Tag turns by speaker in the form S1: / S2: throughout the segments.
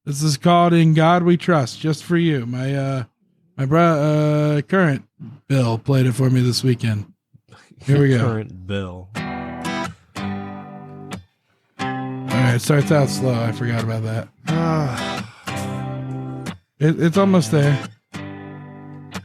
S1: This is called "In God We Trust," just for you. My current Bill played it for me this weekend. Here we go.
S2: Current Bill.
S1: All right, it starts out slow. I forgot about that. It's almost there.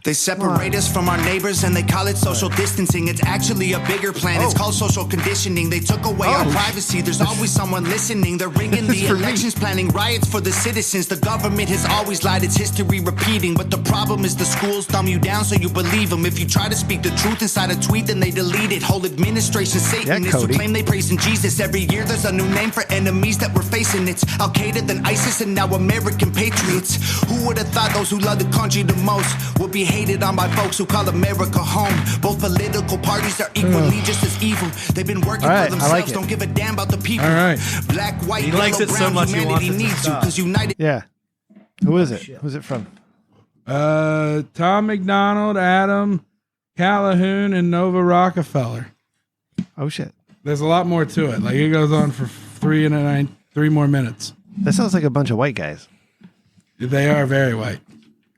S3: They separate us from our neighbors and they call it social distancing. It's actually a bigger plan. It's called social conditioning. They took away our privacy. There's always someone listening. They're rigging the elections, planning riots for the citizens. The government has always lied. It's history repeating. But the problem is the schools dumb you down so you believe them. If you try to speak the truth inside a tweet, then they delete it. Whole administration Satanists who claim they praise in Jesus. Every year there's a new name for enemies that we're facing. It's Al-Qaeda, then ISIS, and now American patriots. Who would have thought those who love the country the most would be hated on by folks who call America home? Both political parties are equally just as evil. They've been working for themselves, don't give a damn about the people.
S1: All right.
S3: Black, white,
S2: He
S3: yellow,
S2: likes it
S3: brown,
S2: so much he wants
S3: humanity
S2: it to
S3: needs you
S2: stop.
S3: because united.
S4: Yeah. Who is it? Who's it from?
S1: Tom McDonald, Adam Calhoun, and Nova Rockefeller.
S4: Oh shit.
S1: There's a lot more to it. Like it goes on for 3 more minutes.
S4: That sounds like a bunch of white guys.
S1: They are very white.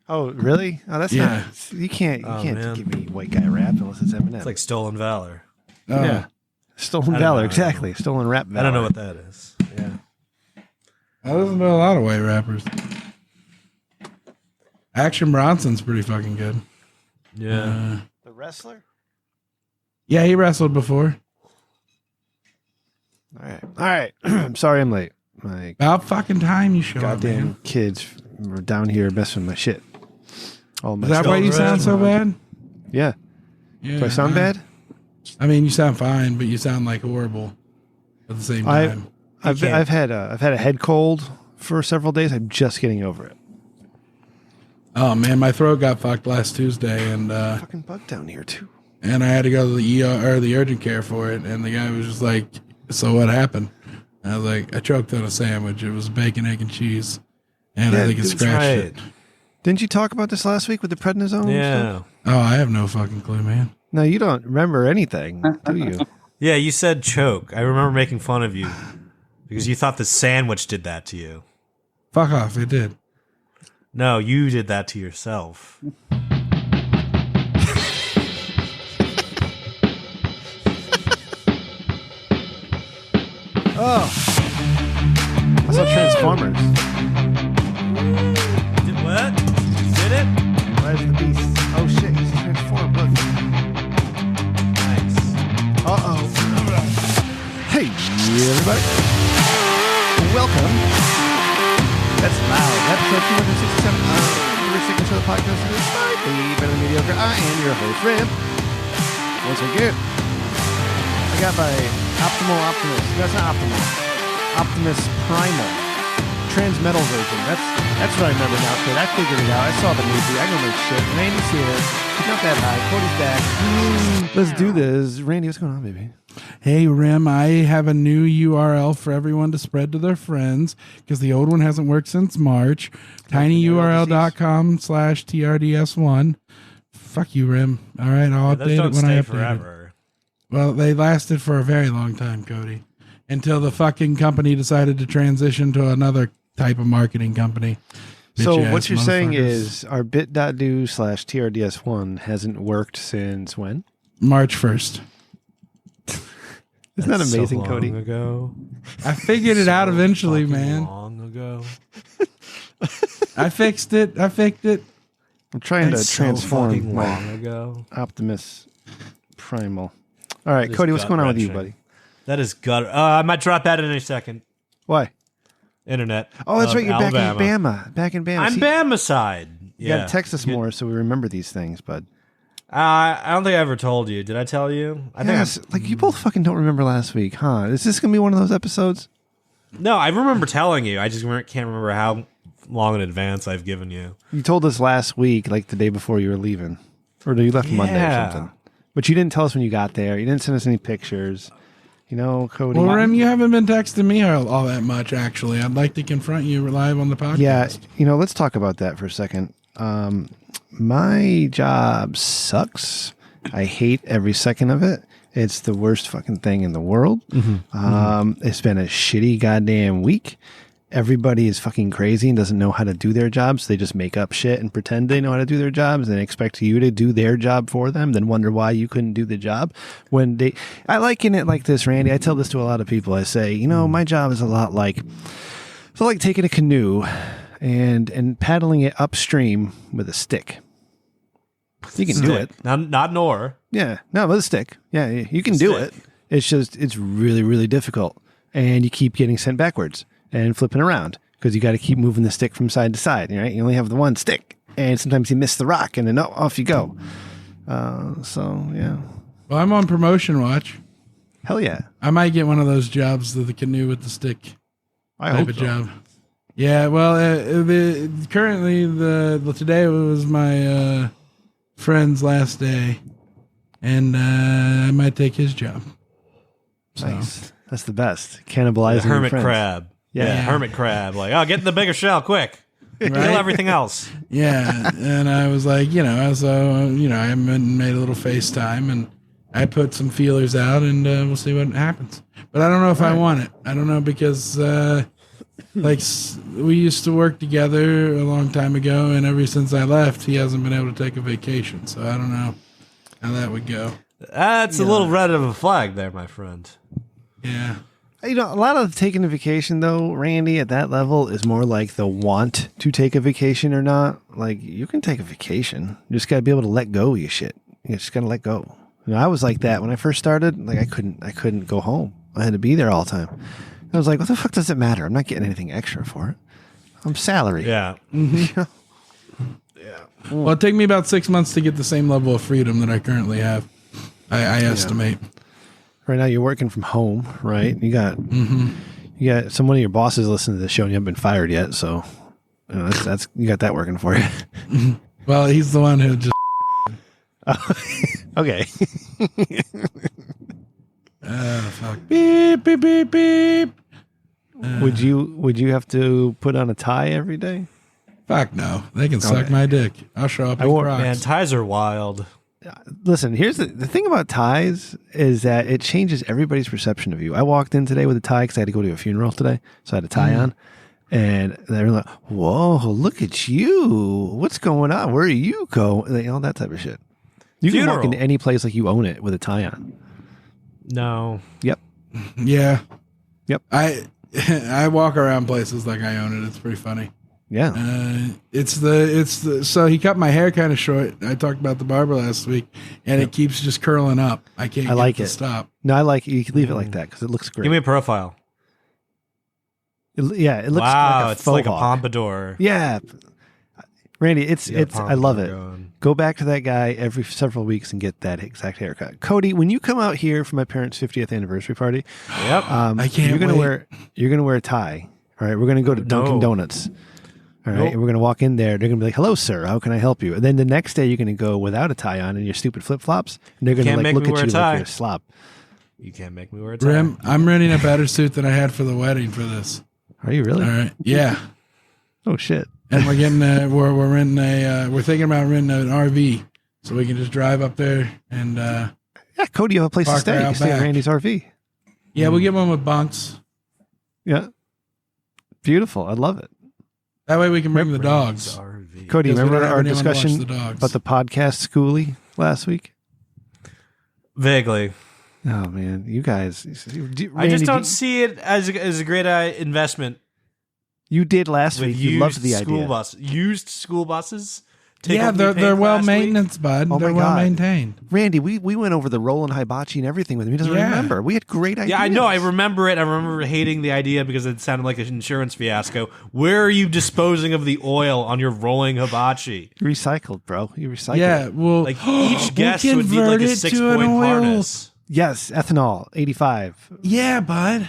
S4: Oh, really? Oh, that's not. You can't
S2: man.
S4: give me white guy rap unless it's Eminem.
S2: It's like Stolen Valor.
S4: yeah. Stolen valor, exactly. Stolen rap valor.
S2: I don't know what that is. Yeah.
S1: I listen to a lot of white rappers. Action Bronson's pretty fucking good.
S2: Yeah.
S4: The wrestler?
S1: Yeah, he wrestled before.
S4: All right. I'm sorry I'm late. My
S1: About fucking time you show up,
S4: goddamn
S1: man.
S4: kids were down here messing with my shit. All my
S1: Is that why you sound so bad?
S4: Yeah.
S1: Yeah.
S4: Do I sound bad?
S1: I mean, you sound fine, but you sound like horrible at the same time.
S4: I've had a head cold for several days. I'm just getting over it.
S1: Oh man, my throat got fucked last Tuesday, and
S4: Fucking bug down here too.
S1: and I had to go to the ER or the urgent care for it, and the guy was just like, "So what happened?" And I was like, "I choked on a sandwich. It was bacon, egg, and cheese, and I think it scratched it."
S4: Didn't you talk about this last week with the prednisone? and
S2: Yeah.
S4: stuff?
S1: Oh, I have no fucking clue, man.
S4: No, you don't remember anything, do you?
S2: Yeah, you said choke. I remember making fun of you because you thought the sandwich did that to you.
S1: Fuck off, it did.
S2: No, you did that to yourself.
S4: Oh, I saw Transformers.
S2: Did what? Did it?
S4: Rise of the Beast. Oh shit, he's transformed. Look.
S2: Nice.
S4: Uh-oh. Hey, everybody. Welcome. That's loud. Episode 267 of your signature of the podcast is slightly better than mediocre. I am your host, Ram. Once again, I got my Optimus. That's not Optimus. Optimus Primal. Transmetal version. That's what I remember now, kid. I figured it out. I saw the movie. I know my shit. Randy's here. He's not that high. Cody's back. Let's do this. Randy, what's going on, baby?
S1: Hey, Rim, I have a new URL for everyone to spread to their friends because the old one hasn't worked since March. tinyurl.com/TRDS1. Fuck you, Rim. All right, I'll update it when I update
S2: forever.
S1: it. Well, they lasted for a very long time, Cody, until the fucking company decided to transition to another type of marketing company.
S4: So
S1: Bitch-ass
S4: what you're saying
S1: motherfuckers.
S4: is our bit.do/TRDS1 hasn't worked since when?
S1: March 1st.
S4: Isn't that
S2: That's
S4: amazing,
S2: so
S4: Cody?
S2: long ago.
S1: I figured it out eventually,
S2: fucking
S1: man.
S2: Long ago.
S1: I fixed it.
S4: I'm trying
S2: That's
S4: to
S2: so
S4: transform
S2: fucking
S4: my
S2: long ago.
S4: Optimus Primal. All right,
S2: That is
S4: Cody, what's going on with you,
S2: gut-wrenching.
S4: buddy?
S2: That is gut. I might drop that in a second.
S4: Why?
S2: Internet.
S4: Oh, that's
S2: of
S4: right. You're
S2: Alabama.
S4: back in Bama.
S2: I'm
S4: See,
S2: Bama side.
S4: You
S2: Yeah.
S4: gotta text us more so we remember these things, bud.
S2: I don't think I ever told you. Did I tell you? I think.
S4: Yes, like you both fucking don't remember last week, huh? Is this gonna be one of those episodes?
S2: No, I remember telling you. I just can't remember how long in advance I've given you.
S4: You told us last week, like the day before you were leaving, or you left Monday or
S2: Yeah.
S4: something. But you didn't tell us when you got there. You didn't send us any pictures. You know, Cody.
S1: Well, Rim, you haven't been texting me all that much, actually. I'd like to confront you live on the podcast.
S4: Yeah, you know, let's talk about that for a second. My job sucks. I hate every second of it. It's the worst fucking thing in the world. It's been a shitty goddamn week. everybody is fucking crazy and doesn't know how to do their jobs. They just make up shit and pretend they know how to do their jobs and expect you to do their job for them, then wonder why you couldn't do the job. I liken it like this, Randy. I tell this to a lot of people. I say, my job is a lot like taking a canoe and paddling it upstream with a stick. You can do it.
S2: Not an oar.
S4: Yeah. No, with a stick. Yeah, you can do it. It's really, really difficult. And you keep getting sent backwards and flipping around because you got to keep moving the stick from side to side. Right? You only have the one stick, and sometimes you miss the rock, and then off you go. So yeah.
S1: Well, I'm on promotion watch.
S4: Hell yeah!
S1: I might get one of those jobs, the canoe with the stick.
S4: I hope so.
S1: Job. Yeah. Well, today was my friend's last day, and I might take his job. So.
S4: Nice. That's the best. Cannibalizing
S2: the hermit
S4: friends.
S2: Crab. Yeah, hermit crab. Like, get in the bigger shell, quick. Right? Kill everything else.
S1: Yeah, and I was like, I made a little FaceTime, and I put some feelers out, and we'll see what happens. But I don't know if I want it. I don't know because, we used to work together a long time ago, and ever since I left, he hasn't been able to take a vacation. So I don't know how that would go.
S2: That's a little red of a flag there, my friend.
S1: Yeah.
S4: A lot of taking a vacation, though, Randy, at that level is more like the want to take a vacation or not. Like, you can take a vacation. You just got to be able to let go of your shit. You just got to let go. I was like that when I first started. Like, I couldn't go home. I had to be there all the time. I was like, what the fuck does it matter? I'm not getting anything extra for it. I'm salary.
S2: Yeah.
S1: Mm-hmm. Yeah. Well, it took me about 6 months to get the same level of freedom that I currently have. I estimate.
S4: Right now you're working from home, right? You got some one of your bosses listening to the show and you haven't been fired yet, so that's you got that working for you.
S1: Well, he's the one who just
S4: okay.
S1: Fuck. Beep beep beep beep.
S4: Would you have to put on a tie every day?
S1: Fuck no. They can suck my dick. I'll show up in Crocs.
S2: Man, ties are wild.
S4: Listen, here's the thing about ties is that it changes everybody's perception of you. I walked in today with a tie because I had to go to a funeral today, so I had a tie on, and they were like, "Whoa, look at you! What's going on? Where are you going?" All that type of shit. You can walk into any place like you own it with a tie on.
S2: No.
S4: Yep.
S1: Yeah.
S4: Yep.
S1: I walk around places like I own it. It's pretty funny.
S4: Yeah.
S1: So he cut my hair kind of short. I talked about the barber last week, and it keeps just curling up. I can't get it to stop.
S4: No, I like it. You can leave it like that because it looks great.
S2: Give me a profile.
S4: It looks
S2: wow,
S4: like
S2: it's like a pompadour.
S4: Yeah. Randy, it's I love it. Go back to that guy every several weeks and get that exact haircut. Cody, when you come out here for my parents' 50th anniversary party,
S1: I can't
S4: you're gonna wear a tie. All right, we're gonna go to Dunkin' Donuts. All right, and we're going to walk in there. They're going to be like, "Hello, sir. How can I help you?" And then the next day, you're going to go without a tie on and your stupid flip-flops, and they're going to look at you like you're a slob.
S2: You can't make me wear a tie.
S1: I'm renting a better suit than I had for the wedding for this.
S4: Are you really?
S1: All right. Yeah.
S4: Oh shit.
S1: And we're getting we're thinking about renting an RV so we can just drive up there and
S4: yeah, Cody, you have a place to stay. You can stay at Randy's RV.
S1: Yeah, we'll get one with bunks.
S4: Yeah. Beautiful. I love it.
S1: That way we can bring the dogs.
S4: Cody, remember our discussion about the podcast schoolie last week?
S2: Vaguely.
S4: Oh man, you guys! Randy,
S2: I just don't see it as a great investment.
S4: You did last week. You loved the idea.
S2: Used school buses.
S1: Yeah, they're well maintained, bud.
S4: Oh
S1: they're well maintained.
S4: Randy, we went over the rolling hibachi and everything with him. He doesn't remember. We had great ideas.
S2: Yeah, I know. I remember it. I remember hating the idea because it sounded like an insurance fiasco. Where are you disposing of the oil on your rolling hibachi?
S4: You recycled, bro. You recycled.
S1: Yeah, well,
S2: like each guest would need like a 6-point harness.
S4: Yes, ethanol, 85.
S1: Yeah, bud.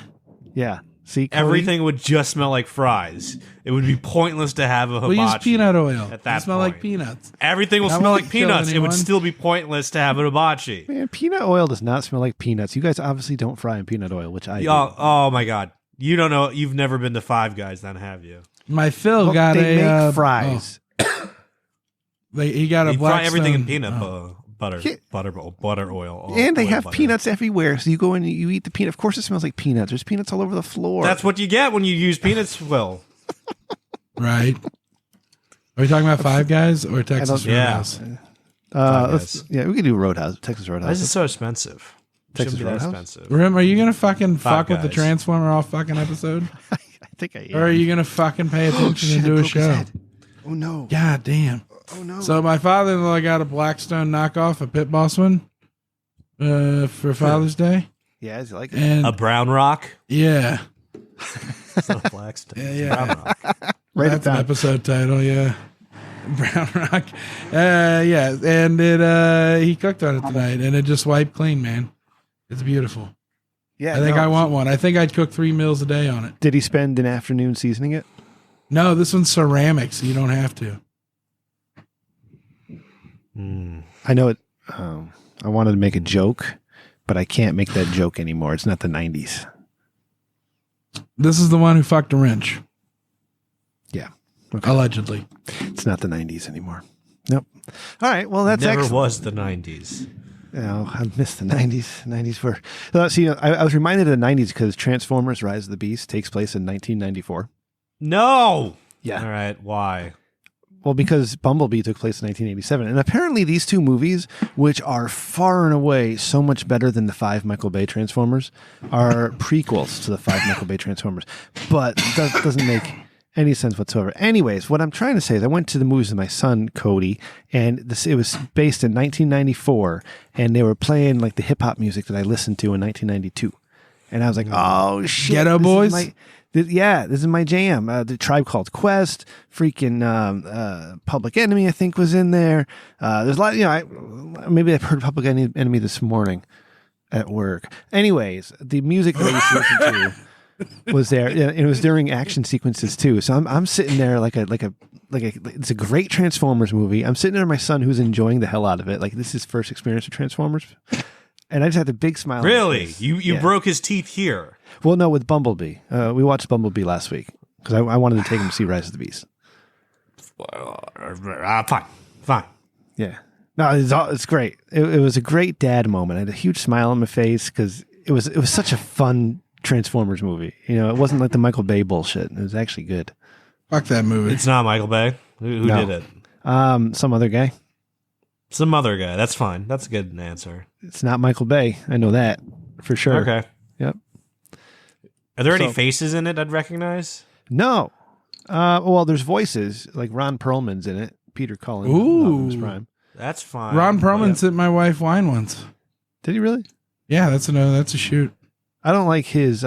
S4: Yeah. See, Cody?
S2: Everything would just smell like fries. It would be pointless to have a hibachi.
S1: We'll use peanut oil.
S2: At that
S1: smell
S2: point.
S1: like peanuts.
S2: Everything will smell like peanuts. It would still be pointless to have a hibachi.
S4: Man, peanut oil does not smell like peanuts. You guys obviously don't fry in peanut oil, which I do.
S2: Oh my God. You don't know. You've never been to Five Guys, then, have you?
S1: My Phil got
S4: they make fries.
S1: He got a Blackstone.
S2: Fry everything in peanut butter oil.
S4: And they
S2: oil
S4: have
S2: butter.
S4: peanuts everywhere. So you go in and you eat the peanut. Of course it smells like peanuts. There's peanuts all over the floor.
S2: That's what you get when you use peanuts, Will.
S1: Right. Are we talking about Five Guys or Texas
S2: Yeah.
S1: Roadhouse?
S4: we could do Roadhouse, Texas Roadhouse.
S2: Why is it so expensive?
S4: Texas
S2: Shouldn't be that
S4: Roadhouse?
S2: expensive.
S1: Rim, are you gonna fucking fuck with the
S2: Guys.
S1: Transformer all fucking episode?
S4: I think I am.
S1: Or are you gonna fucking pay attention and do a
S4: broke his
S1: show?
S4: head. Oh no.
S1: God damn.
S4: Oh no.
S1: So my father-in-law got a Blackstone knockoff, a Pit Boss one, for Father's Day.
S4: Yeah, as you like it.
S1: And
S2: A brown rock.
S1: yeah.
S2: It's not Blackstone. It's
S1: Yeah.
S2: brown rock.
S4: Write it
S1: That's an
S4: down.
S1: episode title, yeah. Brown Rock. Yeah. And he cooked on it tonight and it just wiped clean, man. It's beautiful.
S4: Yeah,
S1: I think I want one. I think I'd cook 3 meals a day on it.
S4: Did he spend an afternoon seasoning it?
S1: No, this one's ceramic, so you don't have to.
S4: I know it. I wanted to make a joke, but I can't make that joke anymore. It's not the 90s.
S1: This is the one who fucked a wrench.
S4: Yeah.
S1: Allegedly.
S4: It's not the 90s anymore. Nope. All right. Well, that's
S2: Never
S4: excellent.
S2: was the 90s.
S4: Oh, I missed the 90s. 90s were. See, I was reminded of the 90s because Transformers Rise of the Beast takes place in 1994.
S2: No.
S4: Yeah.
S2: All right. Why?
S4: Well, because Bumblebee took place in 1987. And apparently these two movies, which are far and away so much better than the 5 Michael Bay Transformers, are prequels to the 5 Michael Bay Transformers. But that doesn't make any sense whatsoever. Anyways, what I'm trying to say is I went to the movies with my son, Cody, and it was based in 1994, and they were playing like the hip-hop music that I listened to in 1992. And I was like, oh, shit.
S1: Ghetto
S4: this
S1: Boys?
S4: is this is my jam. The Tribe Called Quest, freaking Public Enemy, I think, was in there. There's a lot, maybe I've heard Public Enemy this morning at work. Anyways, the music that I used to listen to was there, and it was during action sequences too. So I'm sitting there like it's a great Transformers movie. I'm sitting there with my son who's enjoying the hell out of it. Like this is his first experience with Transformers. And I just had a big smile.
S2: Really? You broke his teeth here.
S4: Well, no, with Bumblebee. We watched Bumblebee last week because I wanted to take him to see Rise of the Beast.
S2: Fine.
S4: Yeah. No, it's great. It was a great dad moment. I had a huge smile on my face because it was such a fun Transformers movie. You know, it wasn't like the Michael Bay bullshit. It was actually good.
S1: Fuck that movie.
S2: It's not Michael Bay. Who
S4: No.
S2: did it?
S4: Some other guy.
S2: Some other guy. That's fine. That's a good answer.
S4: It's not Michael Bay. I know that for sure.
S2: Okay.
S4: Yep.
S2: Are there any
S4: So-
S2: faces in it I'd recognize?
S4: No. Well, there's voices like Ron Perlman's in it. Peter Cullen.
S1: Ooh.
S4: Optimus Prime.
S2: That's fine.
S1: Ron Perlman
S2: but-
S1: sent my wife wine once.
S4: Did he really?
S1: Yeah, that's a shoot.
S4: I don't like his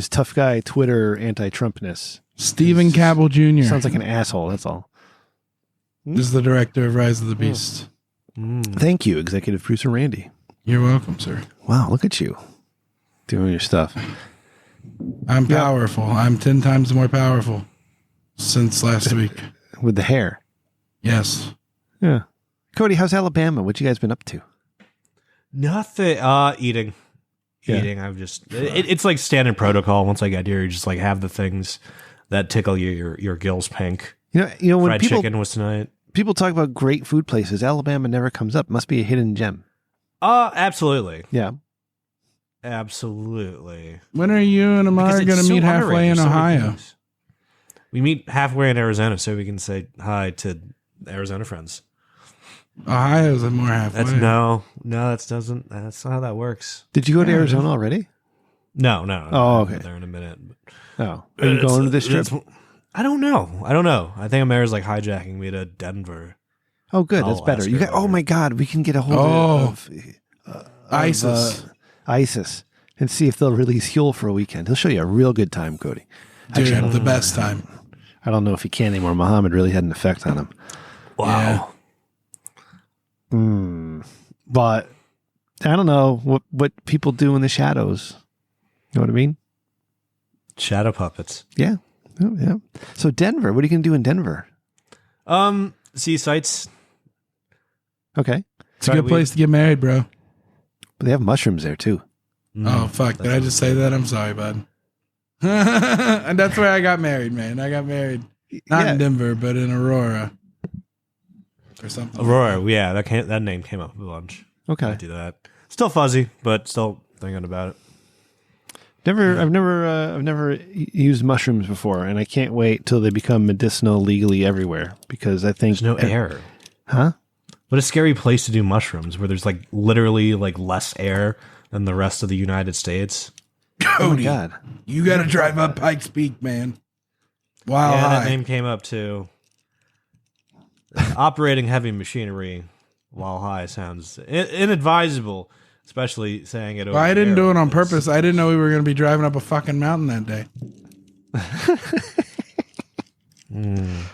S4: tough guy Twitter anti-Trumpness.
S1: Stephen Cabell Jr.
S4: Sounds like an asshole. That's all.
S1: is the director of Rise of the Beast.
S4: Thank you, executive producer Randy.
S1: You're welcome, sir.
S4: Wow, look at you doing your stuff.
S1: I'm powerful. I'm 10 times more powerful since last week.
S4: With the hair.
S1: Yes.
S4: Yeah. Cody, how's Alabama? What you guys been up to?
S2: Nothing. Eating.
S4: Yeah.
S2: Eating. I've just. It's like standard protocol. Once I get here, you just like have the things that tickle your gills pink.
S4: You know when
S2: Fried chicken was tonight.
S4: people talk about great food places, Alabama never comes up. Must be a hidden gem.
S2: Absolutely.
S4: Yeah.
S2: Absolutely.
S1: When are you and Amar
S2: Because it's
S1: going to
S2: so
S1: meet halfway
S2: underrated.
S1: in
S2: So many
S1: Ohio?
S2: things. We meet halfway in Arizona so we can say hi to Arizona friends.
S1: Ohio's a more halfway.
S2: That's that's not how that works.
S4: Did you go to Arizona already?
S2: No.
S4: Oh,
S2: I'll
S4: okay.
S2: be there in a minute.
S4: Oh. Are you going to this trip?
S2: I don't know. I think Amara's like hijacking me to Denver.
S4: Oh, good. That's
S2: I'll
S4: better.
S2: ask
S4: You
S2: her
S4: got. Oh
S2: later.
S4: my God, we can get a hold of
S1: ISIS.
S4: ISIS and see if they'll release Huell for a weekend. He'll show you a real good time, Cody.
S1: Dude,
S4: Actually,
S1: the best time.
S4: I don't know if he can anymore. Muhammad really had an effect on him.
S2: Wow.
S4: But I don't know what people do in the shadows. You know what I mean?
S2: Shadow puppets.
S4: Yeah. Oh, yeah. So Denver, what are you going to do in Denver?
S2: See sights.
S4: Okay.
S1: It's a good place to get married, bro.
S4: But they have mushrooms there too.
S1: Oh, fuck. Did I just say that? I'm sorry, bud. And that's where I got married, man. I got married not in Denver, but in Aurora. or something.
S2: Aurora, yeah, that name came up a bunch.
S4: Okay.
S2: I do that. Still fuzzy, but still thinking about it.
S4: I've never used mushrooms before, and I can't wait till they become medicinal legally everywhere because I think
S2: There's no air.
S4: Huh?
S2: What a scary place to do mushrooms, where there's like literally like less air than the rest of the United States.
S1: Cody,
S4: oh my God,
S1: you got to drive up Pikes Peak, man. Wow,
S2: yeah, that name came up too. Operating heavy machinery while high sounds inadvisable. Especially saying it over
S1: Well, I didn't do it on
S2: because-
S1: purpose. I didn't know we were going to be driving up a fucking mountain that day.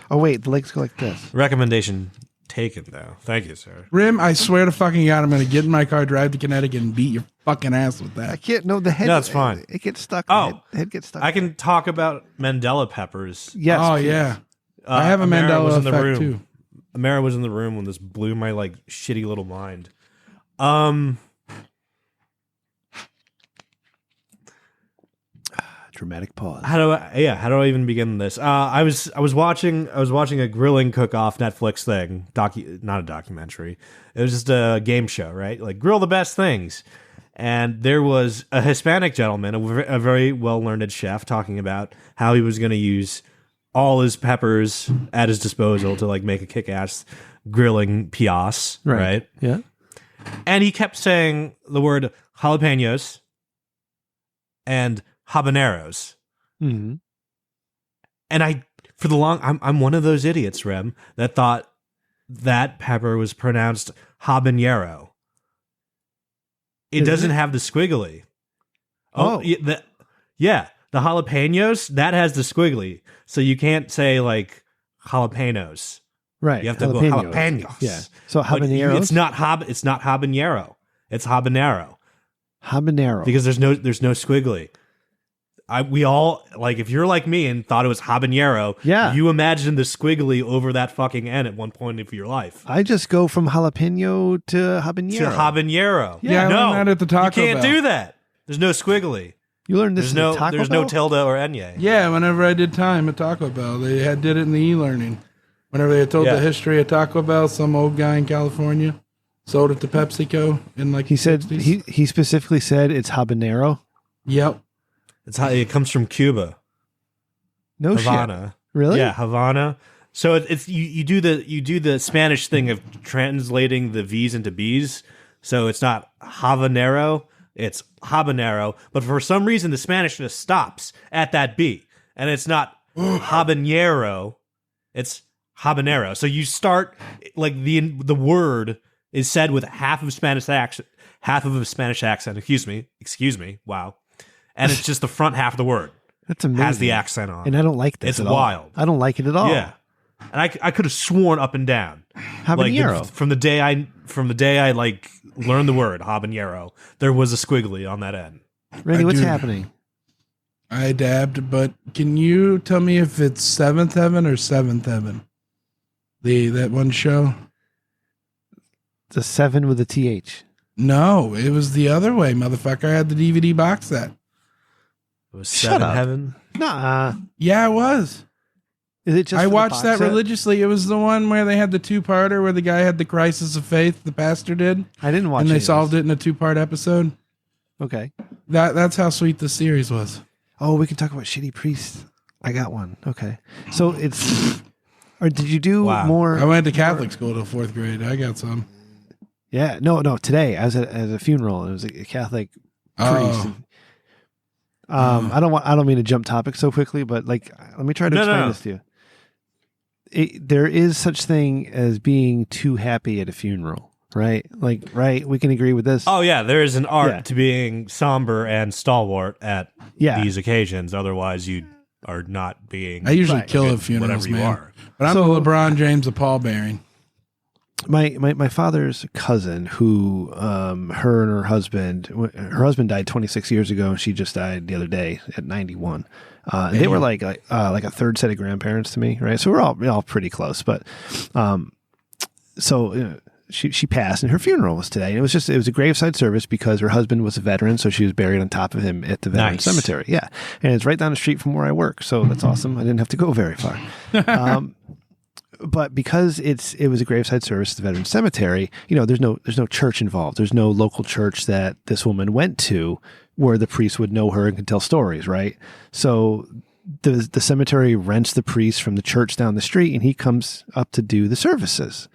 S4: Oh wait, the legs go like this.
S2: Recommendation taken, though. Thank you, sir.
S1: Rim, I swear to fucking God, I'm going to get in my car, drive to Connecticut, and beat your fucking ass with
S4: I
S1: that.
S4: can't. No, the head.
S2: No, it's fine.
S4: It gets stuck.
S2: Oh.
S4: The head gets stuck.
S2: I can talk about Mandela peppers.
S4: Yes.
S1: Oh,
S4: please.
S1: yeah. I have a
S2: Amara was
S1: Mandela
S2: in the
S1: effect,
S2: room.
S1: too.
S2: Amara was in the room when this blew my like shitty little mind.
S4: Dramatic pause.
S2: How do I even begin this? I was watching a grilling cook-off Netflix thing, not a documentary. It was just a game show, right? Like grill the best things. And there was a Hispanic gentleman, a very well-learned chef, talking about how he was going to use all his peppers at his disposal to like make a kick-ass grilling pias, right?
S4: Yeah.
S2: And he kept saying the word jalapenos and habaneros.
S4: Mm-hmm.
S2: And I'm one of those idiots, Rem, that thought that pepper was pronounced habanero. It doesn't have the squiggly.
S4: Oh.
S2: The jalapenos, that has the squiggly. So you can't say like jalapenos.
S4: Right.
S2: You have to go jalapenos.
S4: Yeah. So
S2: But
S4: habaneros.
S2: it's not habanero. It's habanero.
S4: Habanero.
S2: Because there's no squiggly. We all, like, if you're like me and thought it was habanero,
S4: Yeah.
S2: you imagined the squiggly over that fucking N at one point of your life.
S4: I just go from jalapeno to habanero.
S2: To habanero.
S1: Yeah, I
S2: no,
S1: learned that at the Taco
S2: you can't
S1: Bell.
S2: do that. There's no squiggly.
S4: You learned this
S2: There's
S4: at Taco
S2: there's
S4: Bell?
S2: no tilde or enye.
S1: Yeah, whenever I did time at Taco Bell, they did it in the e-learning. Whenever they had told
S2: Yeah.
S1: the history of Taco Bell, some old guy in California sold it to PepsiCo in like
S4: He
S1: the
S4: said
S1: 60s.
S4: he specifically said it's habanero.
S1: Yep.
S2: It comes from Cuba,
S4: No
S2: Havana.
S4: shit. Really?
S2: Yeah, Havana. So it's you do the Spanish thing of translating the V's into B's. So it's not habanero, it's habanero. But for some reason, the Spanish just stops at that B, and it's not habanero, it's habanero. So you start like the word is said with half of a Spanish accent. Excuse me. Wow, and it's just the front half of the word
S4: That's amazing.
S2: has the accent on.
S4: And I don't like this
S2: It's
S4: at all.
S2: wild.
S4: I don't like it at all.
S2: Yeah, and I could have sworn up and down.
S4: Habanero.
S2: Like from the day I like learned the word habanero, there was a squiggly on that end.
S4: Randy,
S1: I
S4: what's
S1: do.
S4: happening?
S1: I dabbed, but can you tell me if it's Seventh Heaven or Seventh Heaven? That one show?
S4: The 7 with a TH.
S1: No, it was the other way, motherfucker. I had the DVD box set.
S2: It was
S4: Shut
S2: Seven
S4: up.
S2: Heaven.
S4: Nah.
S1: Yeah, it was.
S4: Is it just
S1: I
S4: for the
S1: watched
S4: box
S1: that
S4: set?
S1: religiously. It was the one where they had the two-parter where the guy had the crisis of faith, the pastor did,
S4: I didn't watch
S1: and
S4: any
S1: they
S4: of
S1: solved
S4: this.
S1: it in a two-part episode.
S4: Okay.
S1: That's how sweet the series was.
S4: Oh, we can talk about shitty priests. I got one. Okay. So it's... Or did you do
S2: Wow.
S4: more...
S1: I went to Catholic school till 4th grade. I got some.
S4: Yeah. No. Today, I was at a funeral. It was a Catholic priest.
S1: Oh.
S4: I don't mean to jump topic so quickly, but like, let me try to explain
S2: No.
S4: this to you. There is such thing as being too happy at a funeral, right? Like, right? We can agree with this.
S2: Oh yeah, there is an art
S4: Yeah.
S2: to being somber and stalwart at
S4: Yeah.
S2: these occasions. Otherwise, you are not being.
S1: I usually
S4: Right.
S1: kill
S2: good,
S1: at funerals,
S2: whatever you
S1: man.
S2: are.
S1: But I'm
S4: So-
S1: the LeBron James of Paul bearing.
S4: My father's cousin, who her and her husband died 26 years ago, and she just died the other day at 91. They were like a third set of grandparents to me, right? So we're all pretty close. But she passed, and her funeral was today. And it was a graveside service because her husband was a veteran, so she was buried on top of him at the veteran
S2: Nice.
S4: cemetery. Yeah, and it's right down the street from where I work, so that's awesome. I didn't have to go very far. but because it was a graveside service at the Veterans Cemetery, there's no church involved. There's no local church that this woman went to where the priest would know her and could tell stories, right? So the cemetery rents the priest from the church down the street, and he comes up to do the services.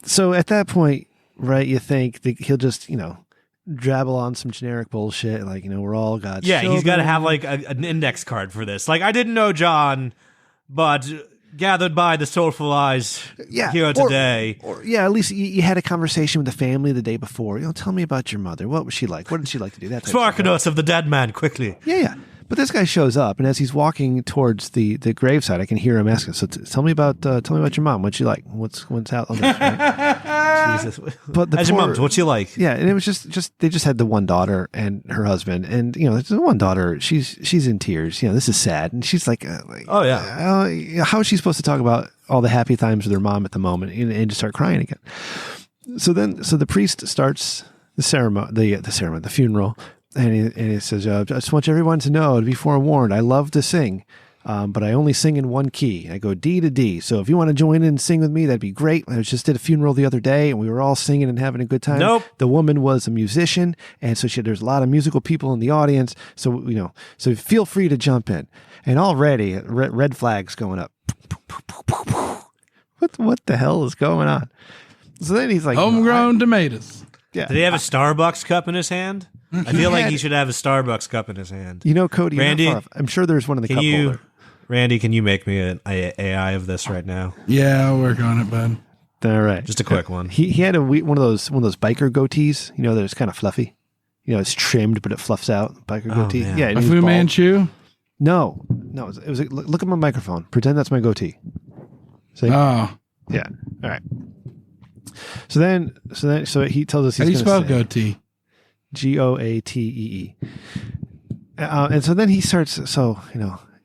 S4: So at that point, right, you think that he'll just, drabble on some generic bullshit, like, we're all God's children.
S2: He's got to have like an index card for this. Like, I didn't know John, but gathered by the soulful eyes here today.
S4: Or at least you had a conversation with the family the day before. Tell me about your mother. What was she like? What did she like to do? That
S2: Spark notes of the dead man, quickly.
S4: Yeah. But this guy shows up, and as he's walking towards the graveside, I can hear him asking, "So tell me about your mom. What's she like? What's out on this?" Right?
S2: Jesus. But your mom, what's she like?
S4: Yeah, and it was just they just had the one daughter and her husband, and the one daughter, she's in tears. This is sad, and she's like,
S2: "Oh yeah,
S4: how is she supposed to talk about all the happy times with her mom at the moment and just start crying again?" So the priest starts the funeral. And he says, I just want everyone to know, to be forewarned, I love to sing, but I only sing in one key. I go D to D. So if you want to join in and sing with me, that'd be great. I just did a funeral the other day, and we were all singing and having a good time.
S2: Nope.
S4: The woman was a musician, and so there's a lot of musical people in the audience. So, so feel free to jump in. And already, red flags going up. What the hell is going on? So then he's like,
S1: homegrown tomatoes.
S4: Yeah.
S2: Did he have a Starbucks cup in his hand? I feel like he should have a Starbucks cup in his hand.
S4: Cody,
S2: Randy,
S4: I'm sure there's one in the cup holder.
S2: Randy, can you make me an AI of this right now?
S1: Yeah, I'll work on it, bud.
S4: All right,
S2: just a quick one.
S4: He had one of those biker goatees. That's kind of fluffy. It's trimmed, but it fluffs out. Biker goatee.
S1: Man.
S4: Yeah,
S1: a Fu Manchu.
S4: No. It was. Look at my microphone. Pretend that's my goatee. See?
S1: Oh,
S4: yeah. All right. So he tells us he's
S1: how do you spell
S4: sing.
S1: goatee?
S4: Goatee. And so then he starts. So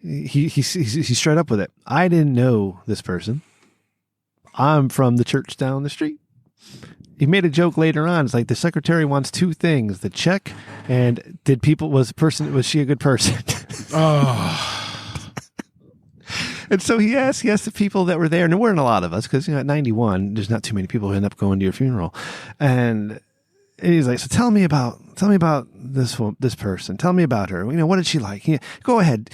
S4: he's straight up with it. I didn't know this person. I'm from the church down the street. He made a joke later on. It's like the secretary wants two things: the check and was she a good person?
S1: Oh.
S4: And so he asked the people that were there, and there weren't a lot of us because at 91, there's not too many people who end up going to your funeral. And he's like, so tell me about this person. Tell me about her. What did she like? Go ahead,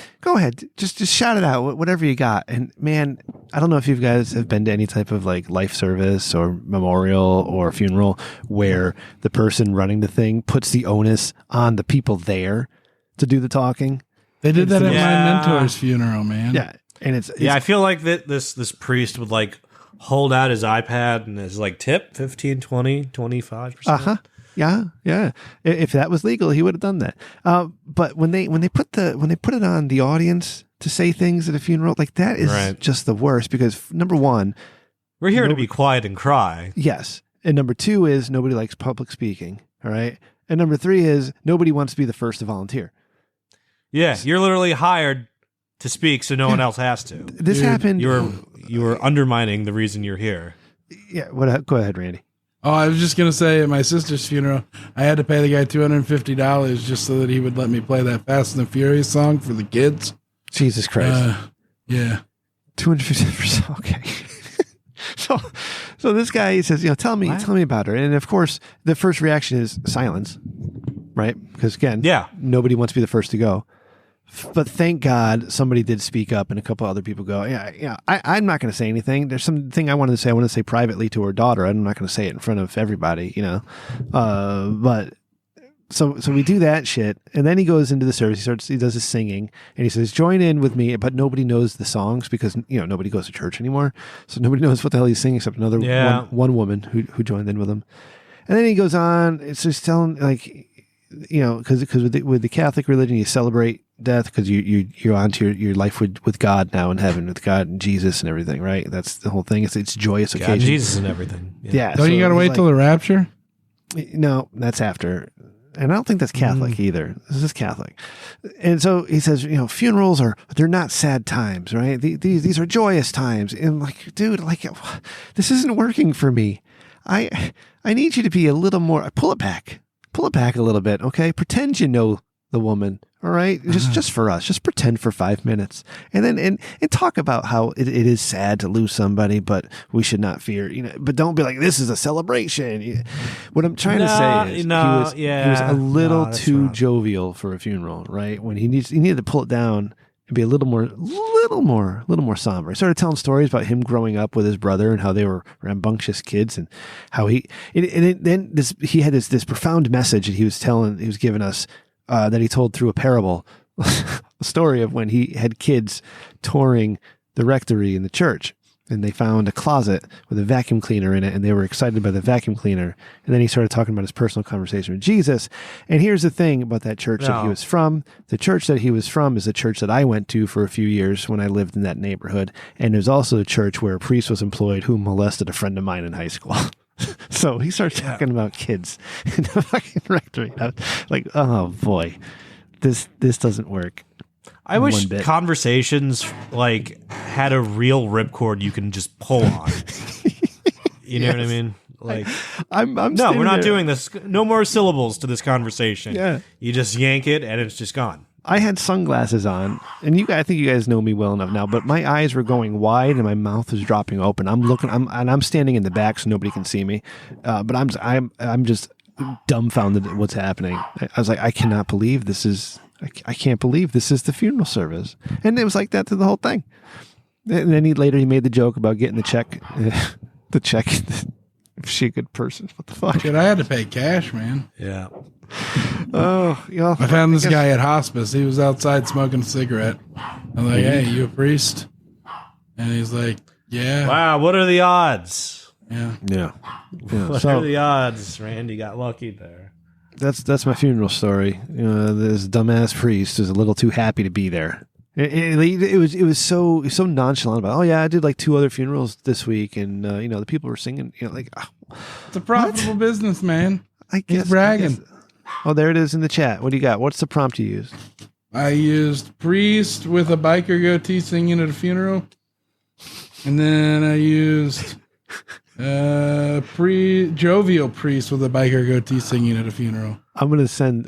S4: just shout it out, whatever you got. And man, I don't know if you guys have been to any type of like life service or memorial or funeral where the person running the thing puts the onus on the people there to do the talking.
S1: They did that at my mentor's funeral, man.
S4: Yeah. And it's
S2: I feel like that this priest would like hold out his iPad and his like tip 15, 20, 25%.
S4: Yeah. If that was legal, he would have done that. But when they put it on the audience to say things at a funeral, like that is just the worst because number one,
S2: we're here to be quiet and cry.
S4: Yes. And number two is nobody likes public speaking. All right. And number three is nobody wants to be the first to volunteer.
S2: Yeah. You're literally hired to speak so no one else has to.
S4: This happened.
S2: You were undermining the reason you're here.
S4: Yeah. Go ahead, Randy.
S1: Oh, I was just going to say at my sister's funeral, I had to pay the guy $250 just so that he would let me play that Fast and the Furious song for the kids.
S4: Jesus Christ.
S1: Yeah.
S4: $250. Okay. So this guy, he says, tell me about her. And of course, the first reaction is silence, right? Because again, nobody wants to be the first to go. But thank God somebody did speak up and a couple other people go, I'm not going to say anything. There's something I wanted to say. I want to say privately to her daughter. I'm not going to say it in front of everybody, But so we do that shit. And then he goes into the service. He does his singing and he says, join in with me. But nobody knows the songs because, nobody goes to church anymore. So nobody knows what the hell he's singing except another one woman who joined in with him. And then he goes on. It's just telling like, because with the Catholic religion, you celebrate death because you're on to your life with God now in heaven with God and Jesus and everything, right? That's the whole thing. It's joyous
S2: God,
S4: occasion.
S2: Jesus and everything.
S4: Yeah.
S1: Don't you got to wait till the rapture?
S4: No, that's after. And I don't think that's Catholic either. This is Catholic. And so he says, funerals they're not sad times, right? These are joyous times. And I'm like, dude, like this isn't working for me. I need you to be a little more, pull it back a little bit. Okay. Pretend you know the woman. All right, just for us, just pretend for 5 minutes, and then and talk about how it is sad to lose somebody, but we should not fear. But don't be like, this is a celebration. What I'm trying to say is he was a little too jovial for a funeral, right? When he needed to pull it down and be a little more somber. I started telling stories about him growing up with his brother and how they were rambunctious kids, and how he had this profound message that he was giving us. That he told through a parable, a story of when he had kids touring the rectory in the church, and they found a closet with a vacuum cleaner in it, and they were excited by the vacuum cleaner. And then he started talking about his personal conversation with Jesus. And here's the thing about that church that he was from. The church that he was from is the church that I went to for a few years when I lived in that neighborhood. And there's also a church where a priest was employed who molested a friend of mine in high school. So he starts talking about kids in the fucking rectory. I was like, oh boy, this doesn't work.
S2: I wish conversations had a real ripcord you can just pull on. You know what I mean?
S4: I'm
S2: no, we're not doing this. No more syllables to this conversation. Yeah, you just yank it and it's just gone.
S4: I had sunglasses on, and I think you guys know me well enough now, but my eyes were going wide and my mouth was dropping open. I'm standing in the back so nobody can see me. But I'm just dumbfounded at what's happening. I was like, I cannot believe this is, I can't believe this is the funeral service. And it was like that through the whole thing. And then he made the joke about getting the check, if she a good person, what the fuck?
S1: Shit, I had to pay cash, man.
S2: Yeah.
S1: I found this guy at hospice. He was outside smoking a cigarette. I'm like, hey, you a priest? And he's like, yeah.
S2: Wow, what are the odds?
S1: Yeah.
S2: What are the odds? Randy got lucky there.
S4: That's my funeral story. This dumbass priest is a little too happy to be there. It was so nonchalant about. Oh yeah, I did 2 other funerals this week, and the people were singing.
S1: It's a profitable business, man.
S4: I guess
S1: he's bragging.
S4: Oh, there it is in the chat. What do you got? What's the prompt you used?
S1: I used priest with a biker goatee singing at a funeral, and then I used jovial priest with a biker goatee singing at a funeral.
S4: I'm gonna send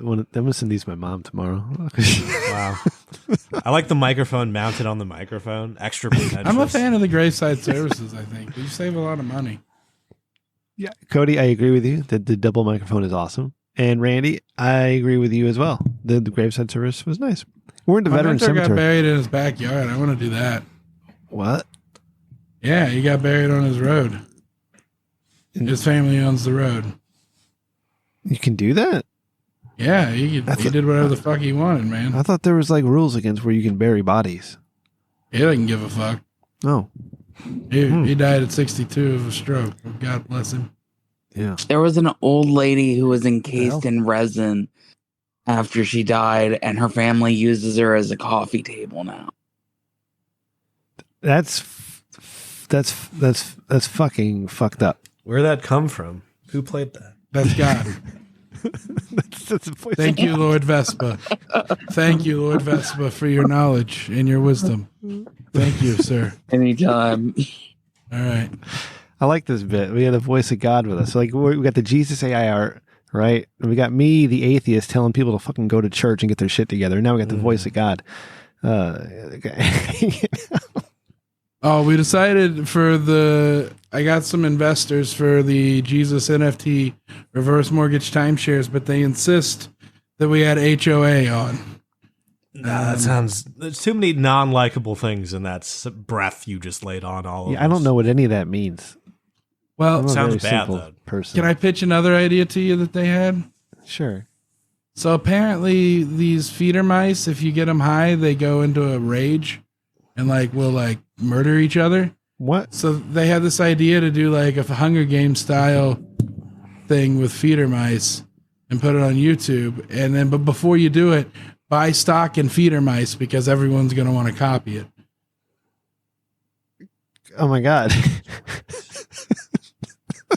S4: these to my mom tomorrow.
S2: Wow. I like the microphone mounted on the microphone. Extra pretentious.
S1: I'm a fan of the graveside services. I think you save a lot of money.
S4: Yeah, Cody, I agree with you that the double microphone is awesome. And Randy, I agree with you as well. The graveside service was nice. We're in the veteran cemetery.
S1: Got buried in his backyard. I want to do that.
S4: What?
S1: Yeah, he got buried on his road. His family owns the road.
S4: You can do that?
S1: Yeah, he did whatever the fuck he wanted, man.
S4: I thought there was rules against where you can bury bodies.
S1: He doesn't give a fuck.
S4: No.
S1: He died at 62 of a stroke. God bless him.
S4: Yeah.
S5: There was an old lady who was encased in resin after she died, and her family uses her as a coffee table now.
S4: That's fucking fucked up.
S2: Where'd that come from? Who played that?
S1: That's God. Thank you, Lord Vespa. Thank you, Lord Vespa, for your knowledge and your wisdom. Thank you, sir.
S5: Anytime.
S1: All right.
S4: I like this bit. We had the voice of God with us. We got the Jesus AI art, right? And we got me, the atheist, telling people to fucking go to church and get their shit together. And now we got the voice of God.
S1: Oh, we decided I got some investors for the Jesus NFT reverse mortgage timeshares, but they insist that we had HOA on.
S2: There's too many non-likable things in that breath you just laid on all of us.
S4: I don't know what any of that means.
S1: Well,
S2: it sounds bad, though.
S4: Person.
S1: Can I pitch another idea to you that they had?
S4: Sure.
S1: So apparently these feeder mice, if you get them high, they go into a rage and will murder each other.
S4: What?
S1: So they had this idea to do a Hunger Games style thing with feeder mice and put it on YouTube. And then, but before you do it, buy stock in feeder mice because everyone's going to want to copy it.
S4: Oh my God.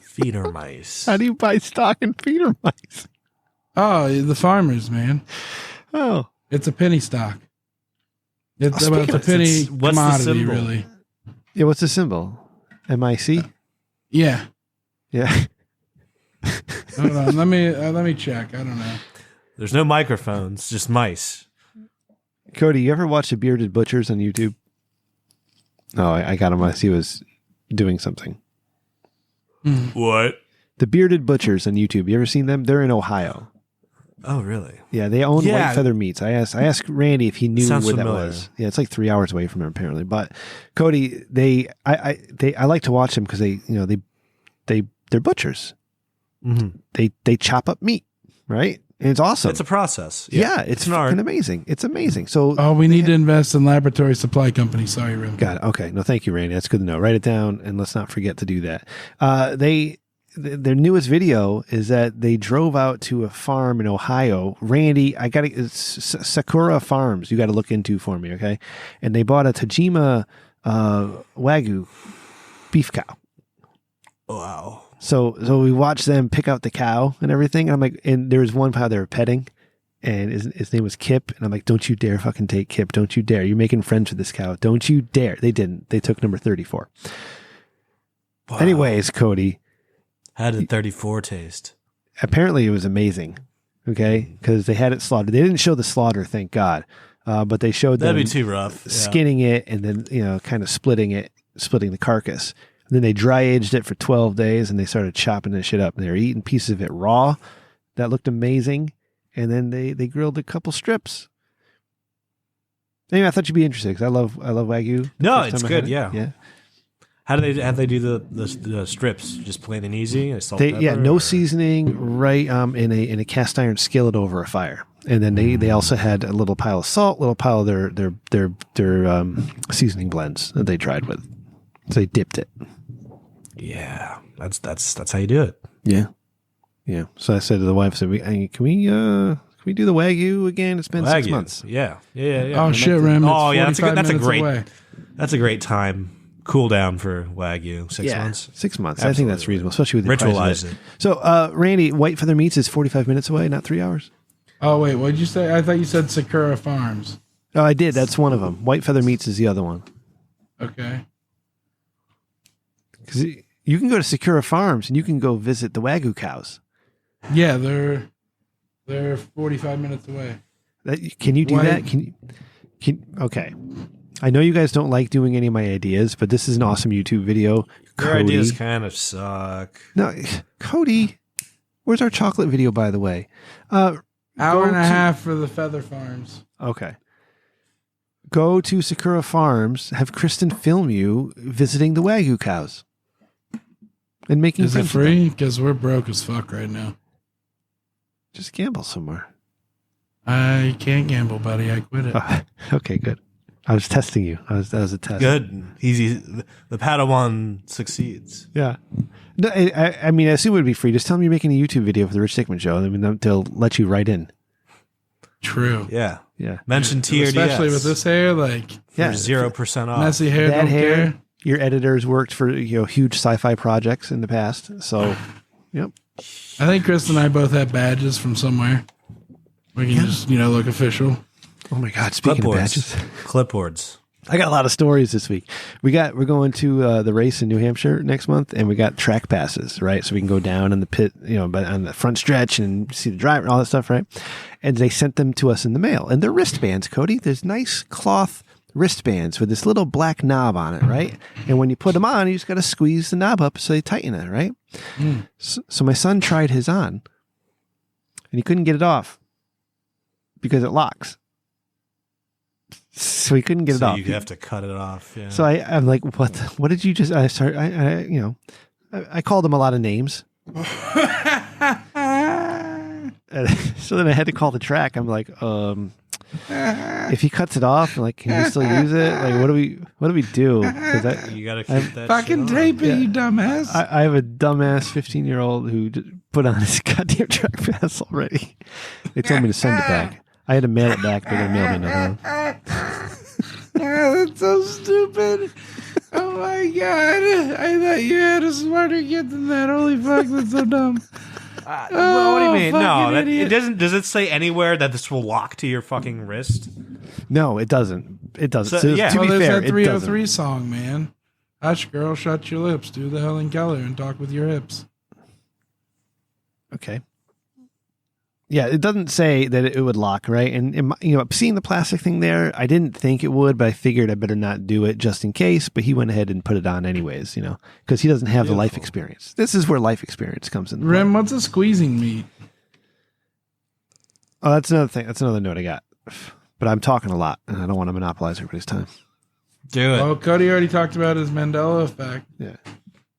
S2: Feeder mice.
S4: How do you buy stock in feeder mice?
S1: Oh, the farmers, man.
S4: Oh.
S1: It's a penny stock. It's about the penny commodity, really.
S4: Yeah, what's the symbol? MIC?
S1: Yeah.
S4: Yeah.
S1: Hold on, let me check. I don't know.
S2: There's no microphones, just mice.
S4: Cody, you ever watch the Bearded Butchers on YouTube? Oh, I got him as he was doing something.
S2: What?
S4: The Bearded Butchers on YouTube. You ever seen them? They're in Ohio.
S2: Oh, really?
S4: Yeah, they own White Feather Meats. I asked Randy if he knew
S2: Sounds
S4: where
S2: familiar.
S4: that was. Yeah, it's like 3 hours away from him apparently. But Cody, I like to watch them because they're butchers.
S2: Mm-hmm.
S4: They chop up meat, right? And it's awesome.
S2: It's a process.
S4: Yeah, it's
S2: an art.
S4: fucking amazing. It's amazing. So
S1: we need to invest in laboratory supply company. Sorry, Rim.
S4: got it. Okay. No, thank you, Randy. That's good to know. Write it down and let's not forget to do that. Their newest video is that they drove out to a farm in Ohio. Randy, it's Sakura Farms. You got to look into for me, okay? And they bought a Tajima Wagyu beef cow.
S2: Wow.
S4: So we watched them pick out the cow and everything. And I'm like, and there was one cow they were petting, and his name was Kip. And I'm like, don't you dare fucking take Kip. Don't you dare. You're making friends with this cow. Don't you dare. They didn't. They took number 34.
S2: Wow.
S4: Anyways, Cody.
S2: How did 34 taste?
S4: Apparently it was amazing. Okay. Because they had it slaughtered. They didn't show the slaughter, thank God. But they showed them
S2: That'd be too rough. Yeah.
S4: skinning it and then, kind of splitting the carcass. And then they dry aged it for 12 days and they started chopping this shit up. And they were eating pieces of it raw. That looked amazing. And then they grilled a couple strips. Anyway, I thought you'd be interested because I love Wagyu.
S2: No,
S4: First
S2: it's
S4: time I had
S2: good.
S4: it.
S2: Yeah.
S4: Yeah.
S2: How do they do the strips? Just plain and easy? Salt,
S4: Yeah,
S2: pepper,
S4: no
S2: or-
S4: seasoning, right? In a cast iron skillet over a fire, and then they also had a little pile of salt, little pile of their seasoning blends that they tried with. So they dipped it.
S2: Yeah, that's how you do it.
S4: Yeah. So I said to the wife, "Can we do the Wagyu again? It's been 6
S2: Wagyu.
S4: months."
S2: Yeah.
S1: Oh shit, Rim!
S2: Oh, yeah,
S1: That's
S2: that's a great time. Cool down for Wagyu. 6 months.
S4: 6 months. I think that's
S2: Absolutely.
S4: reasonable, especially with the
S2: Ritualize
S4: price of
S2: it.
S4: So, Randy, White Feather Meats is 45 minutes away, not 3 hours.
S1: Oh wait, what did you say? I thought you said Sakura Farms.
S4: Oh, I did. That's one of them. White Feather Meats is the other one.
S1: Okay.
S4: Because you can go to Sakura Farms and you can go visit the Wagyu cows.
S1: Yeah, they're 45 minutes away.
S4: Can you do
S1: Why-
S4: that? Okay. I know you guys don't like doing any of my ideas, but this is an awesome YouTube video.
S2: Your ideas kind of suck.
S4: No, Cody, where's our chocolate video, by the way?
S1: Hour and a half for the Feather Farms.
S4: Okay. Go to Sakura Farms, have Kristen film you visiting the Wagyu cows. And making
S1: Is it
S4: friends with them.
S1: free? Because we're broke as fuck right now.
S4: Just gamble somewhere.
S1: I can't gamble, buddy. I quit it.
S4: Oh, okay, good. I was testing you. That was a test.
S2: Good. Easy. The Padawan succeeds.
S4: Yeah. No, I mean, I assume it would be free. Just tell them you're making a YouTube video for the Rich Dickman Show. I mean, they'll let you right in.
S1: True.
S2: Yeah.
S4: Yeah.
S2: Mention TRDS.
S1: Especially with this hair, like
S4: Yeah.
S2: 0% off.
S1: messy hair.
S4: That
S1: Don't
S4: hair,
S1: care.
S4: your editors worked for huge sci-fi projects in the past. So, yep.
S1: I think Chris and I both have badges from somewhere. We can just look official.
S4: Oh my God! Speaking of badges,
S2: Clipboards.
S4: I got a lot of stories this week. We're going to the race in New Hampshire next month, and we got track passes, right? So we can go down in the pit, but on the front stretch and see the driver and all that stuff, right? And they sent them to us in the mail, and they're wristbands, Cody. There's nice cloth wristbands with this little black knob on it, right? And when you put them on, you just got to squeeze the knob up so they tighten it, right? So my son tried his on, and he couldn't get it off because it locks. So he couldn't get it
S2: So
S4: off.
S2: you have to cut it off. Yeah.
S4: So I'm like, what did you just? I called him a lot of names. So then I had to call the track. I'm like, if he cuts it off, like, can we still use it? Like, what do we do? Because
S2: you got to keep that
S1: Fucking
S2: shit on.
S1: tape it, you dumbass.
S4: I have a dumbass 15-year-old who put on his goddamn track pass already. They told me to send it back. I had to mail it back. They're gonna mail me another one.
S1: That's so stupid. Oh my God. I thought you had a smarter kid than that. Holy fuck, that's so dumb.
S2: Well, what do you mean? No,
S1: fucking
S2: it
S1: idiot.
S2: doesn't. Does it say anywhere that this will lock to your fucking wrist?
S4: No, it doesn't. It doesn't.
S2: So,
S4: So,
S2: yeah.
S4: to
S1: Well,
S4: be
S1: there's
S4: fair,
S1: that
S4: it
S1: 303
S4: doesn't.
S1: song, man. Hush, girl, shut your lips. Do the Helen Keller and talk with your hips.
S4: Okay. Yeah, it doesn't say that it would lock, right? And seeing the plastic thing there, I didn't think it would, but I figured I better not do it just in case. But he went ahead and put it on anyways, because he doesn't have the life experience. This is where life experience comes in.
S1: Rim, what's a squeezing meat?
S4: Oh, that's another thing. That's another note I got. But I'm talking a lot, and I don't want to monopolize everybody's time.
S2: Do it.
S1: Well, Cody already talked about his Mandela effect.
S4: Yeah.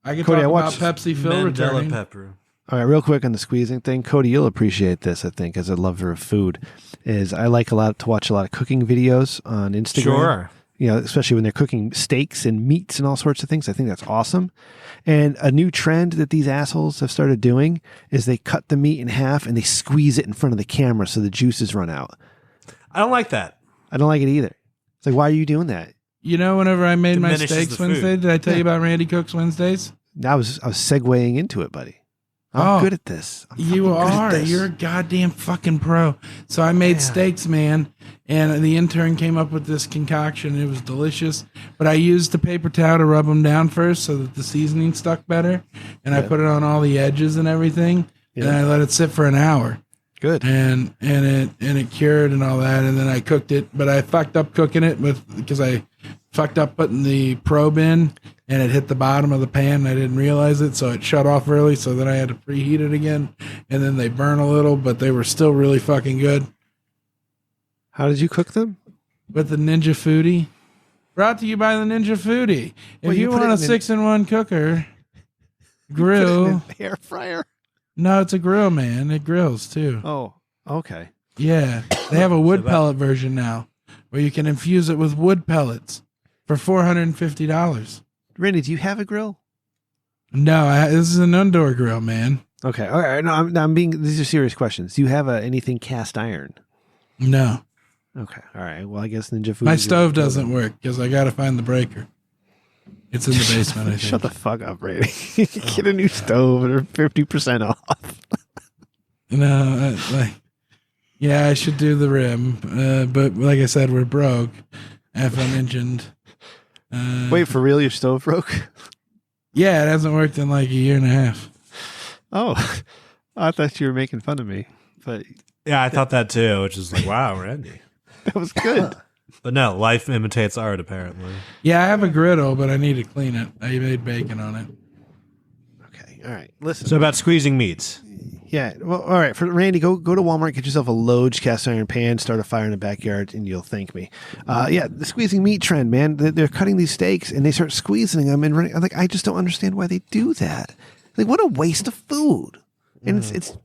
S1: I can
S4: Cody,
S1: talk about Pepsi Phil
S2: Mandela
S1: returning.
S2: pepper.
S4: All right, real quick on the squeezing thing. Cody, you'll appreciate this, I think, as a lover of food, is I like to watch a lot of cooking videos on Instagram.
S2: Sure.
S4: Especially when they're cooking steaks and meats and all sorts of things. I think that's awesome. And a new trend that these assholes have started doing is they cut the meat in half and they squeeze it in front of the camera so the juices run out.
S2: I don't like that.
S4: I don't like it either. It's like, why are you doing that?
S1: Whenever I made my
S2: Diminishes
S1: steaks
S2: the food.
S1: Wednesday, did I tell you about Randy Cooks Wednesdays?
S4: I was segueing into it, buddy. I'm good at this.
S1: You are. You're a goddamn fucking pro. So I made steaks, man, and the intern came up with this concoction. It was delicious, but I used the paper towel to rub them down first so that the seasoning stuck better, and I put it on all the edges and everything, and I let it sit for an hour.
S4: Good.
S1: And it cured and all that, and then I cooked it, but I fucked up cooking it because I fucked up putting the probe in, and it hit the bottom of the pan, and I didn't realize it, so it shut off early, so then I had to preheat it again, and then they burn a little, but they were still really fucking good.
S4: How did you cook them?
S1: With the Ninja Foodie. Brought to you by the Ninja Foodie. If you want a 6-in-1 cooker, grill.
S4: Air fryer.
S1: No, it's a grill, man. It grills, too.
S4: Oh, okay.
S1: Yeah. They have a wood pellet version now where you can infuse it with wood pellets for $450.
S4: Randy, do you have a grill?
S1: No, this is an indoor grill, man.
S4: Okay. All right. No, I'm being. These are serious questions. Do you have anything cast iron?
S1: No.
S4: Okay. All right. Well, I guess Ninja Food.
S1: My stove doesn't work because I got to find the breaker. It's in the basement, I think.
S4: Shut the fuck up, Randy. Get a new stove and they're 50% off.
S1: No, I should do the rim. But like I said, we're broke. Aforementioned.
S4: Wait, for real? Your stove broke?
S1: Yeah, it hasn't worked in like a year and a half.
S4: Oh, I thought you were making fun of me, but
S2: Yeah, I thought that too, which is like, wow, Randy.
S4: that was good.
S2: But no, life imitates art, apparently.
S1: Yeah, I have a griddle, but I need to clean it. I made bacon on it.
S4: Okay. All right. Listen.
S2: So about squeezing meats.
S4: Yeah. Well, all right. For Randy, go to Walmart, get yourself a Loge cast iron pan, start a fire in the backyard, and you'll thank me. Yeah, the squeezing meat trend, man. They're cutting these steaks and they start squeezing them, and I'm like, I just don't understand why they do that. Like, what a waste of food. And it's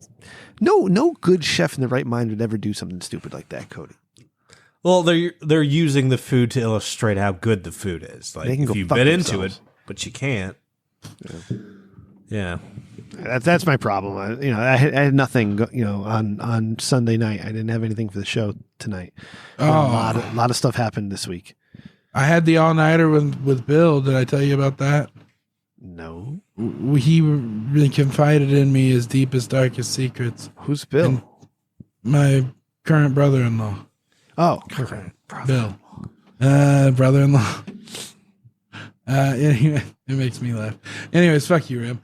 S4: no good chef in the right mind would ever do something stupid like that, Cody.
S2: Well, they're using the food to illustrate how good the food is. Like,
S4: They can go
S2: if you
S4: fuck
S2: bit into
S4: themselves.
S2: it, but you can't. Yeah.
S4: That's my problem. I had nothing. On Sunday night, I didn't have anything for the show tonight.
S1: Oh.
S4: A lot of stuff happened this week.
S1: I had the all-nighter with Bill. Did I tell you about that?
S4: No.
S1: He really confided in me his deepest, darkest secrets.
S4: Who's Bill?
S1: And my current brother-in-law.
S4: Oh,
S1: Bill. Brother-in-law. It makes me laugh. Anyways, fuck you, Rib.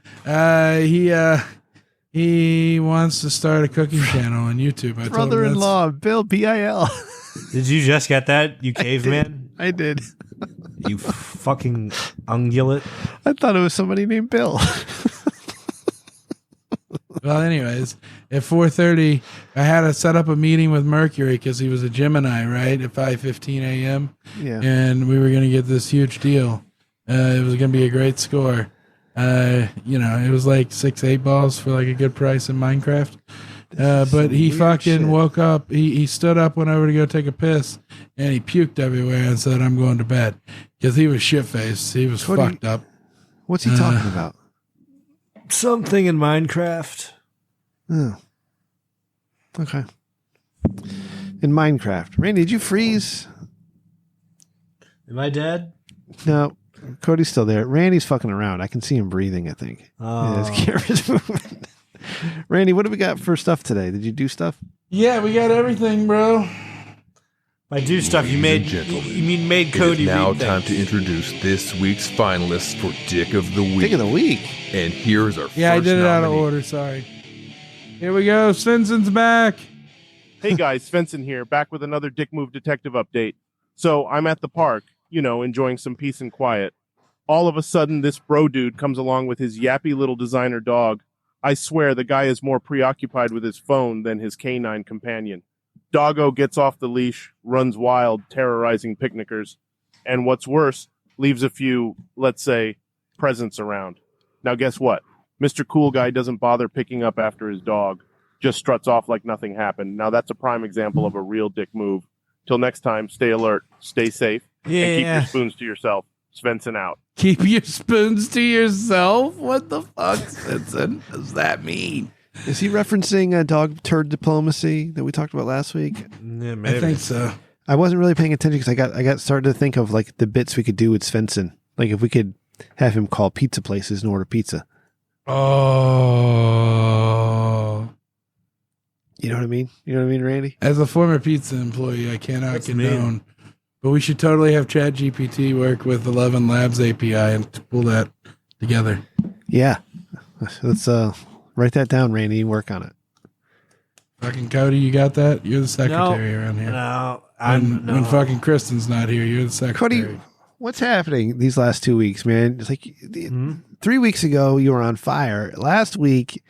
S1: He wants to start a cooking channel on YouTube. I told him
S4: brother-in-law, Bill, B-I-L.
S2: Did you just get that, you caveman?
S4: I did.
S2: You fucking ungulate.
S4: I thought it was somebody named Bill.
S1: Well, anyways, at 4:30, I had to set up a meeting with Mercury because he was a Gemini, right? At 5:15 a.m.
S4: Yeah.
S1: And we were going to get this huge deal. It was going to be a great score. It was like 6-8 balls for like a good price in Minecraft. But he fucking
S4: shit.
S1: woke up. He stood up, went over to go take a piss, and he puked everywhere and said, "I'm going to bed," because he was shit-faced. He was
S4: Cody,
S1: fucked up.
S4: What's he talking about?
S2: Something in Minecraft.
S4: Oh. Okay. In Minecraft. Randy, did you freeze?
S2: Am I dead?
S4: No. Cody's still there. Randy's fucking around. I can see him breathing, I think.
S2: Oh.
S4: Yeah, his camera's moving. Randy, what do we got for stuff today? Did you do stuff?
S1: Yeah, we got everything, bro.
S2: By do stuff, you made Cody
S6: It is now
S2: read
S6: time
S2: things.
S6: to introduce this week's finalists for Dick of the Week.
S4: Dick of the week.
S6: And here's our
S1: Yeah, I
S6: first
S1: did it out of
S6: nominee.
S1: order. Sorry. Here we go. Svensson's back.
S7: Hey guys, Svensson here, back with another Dick Move Detective update. So I'm at the park, enjoying some peace and quiet. All of a sudden, this bro dude comes along with his yappy little designer dog. I swear the guy is more preoccupied with his phone than his canine companion. Doggo gets off the leash, runs wild, terrorizing picnickers, and what's worse, leaves a few, let's say, presents around. Now guess what? Mr. Cool Guy doesn't bother picking up after his dog. Just struts off like nothing happened. Now that's a prime example of a real dick move. Till next time, stay alert, stay safe, and keep your spoons to yourself. Svensson out.
S1: Keep your spoons to yourself? What the fuck, Svensson, does that mean?
S4: Is he referencing dog turd diplomacy that we talked about last week?
S2: Yeah, maybe.
S1: I think so.
S4: I wasn't really paying attention because I got started to think of like the bits we could do with Svensson. Like if we could have him call pizza places and order pizza.
S1: Oh.
S4: You know what I mean? You know what I mean, Randy?
S1: As a former pizza employee, I cannot condone. But we should totally have ChatGPT work with 11 Labs API and pull that together.
S4: Yeah. Let's write that down, Randy, and work on it.
S1: Fucking Cody, you got that? You're the secretary around here.
S2: No,
S1: when fucking Kristen's not here, you're the secretary.
S4: Cody, what's happening these last 2 weeks, man? It's like 3 weeks ago, you were on fire. Last week,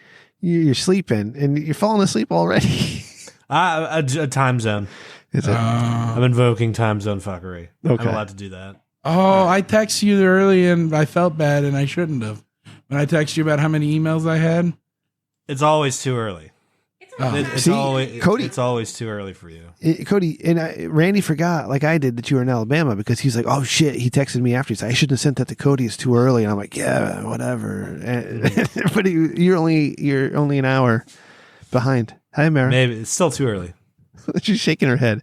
S4: you're sleeping, and you're falling asleep already.
S2: A time zone.
S4: Is it?
S2: I'm invoking time zone fuckery.
S4: Okay.
S2: I'm allowed to do that.
S1: Oh, I texted you early, and I felt bad, and I shouldn't have. When I texted you about how many emails I had.
S2: It's always too early. It's always too early for you.
S4: Cody, and Randy forgot, like I did, that you were in Alabama because he's like, oh shit, he texted me after. He's like, I shouldn't have sent that to Cody. It's too early. And I'm like, yeah, whatever. But you're only an hour behind. Hi, Mara.
S2: Maybe it's still too early.
S4: She's shaking her head.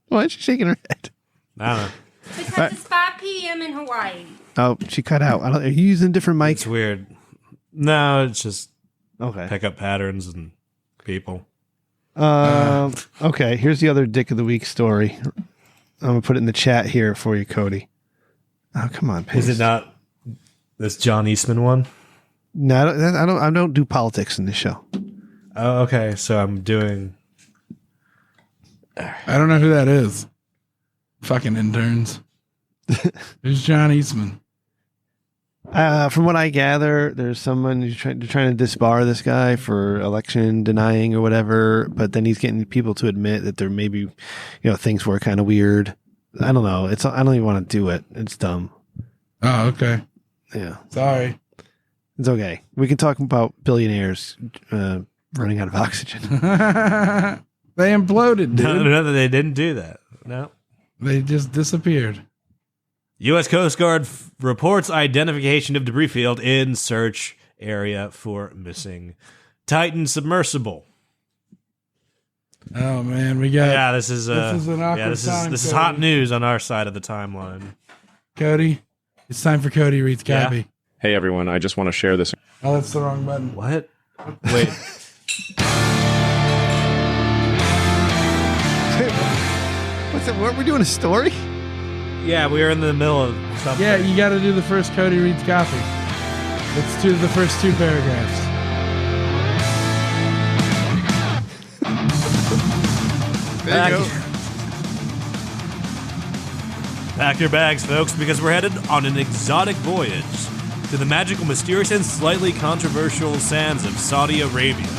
S4: Why is she shaking her head?
S2: I don't know.
S8: Because it's 5 p.m. in Hawaii.
S4: Oh, she cut out. Are you using a different mic?
S2: It's weird. No, it's just
S4: okay.
S2: Pick up patterns and people.
S4: Okay, here's the other Dick of the Week story. I'm gonna put it in the chat here for you, Cody. Oh, come on, paste.
S2: Is it not this John Eastman one?
S4: No, I don't do politics in this show.
S2: Oh, okay. So I'm doing.
S1: I don't know who that is. Fucking interns. Who's John Eastman?
S4: From what I gather, there's someone who's trying to disbar this guy for election denying or whatever, but then he's getting people to admit that there may be, things were kind of weird. I don't know. I don't even want to do it. It's dumb.
S1: Oh, okay.
S4: Yeah.
S1: Sorry.
S4: It's okay. We can talk about billionaires running out of oxygen.
S1: They imploded, dude.
S2: No, they didn't do that. No.
S1: They just disappeared.
S2: U.S. Coast Guard reports identification of debris field in search area for missing Titan submersible.
S1: Oh man, we got
S2: this is
S1: an awkward time,
S2: this is
S1: Cody.
S2: hot news on our side of the timeline.
S1: Cody, it's time for Cody reads copy.
S2: Yeah.
S9: Hey everyone, I just want to share this.
S1: Oh, that's the wrong button.
S2: What? Wait.
S4: What's that? We're doing a story?
S2: Yeah, we are in the middle of something.
S1: Yeah, you got to do the first Cody reads copy. Let's do the first two paragraphs.
S4: There you go.
S2: Pack your bags, folks, because we're headed on an exotic voyage to the magical, mysterious, and slightly controversial sands of Saudi Arabia.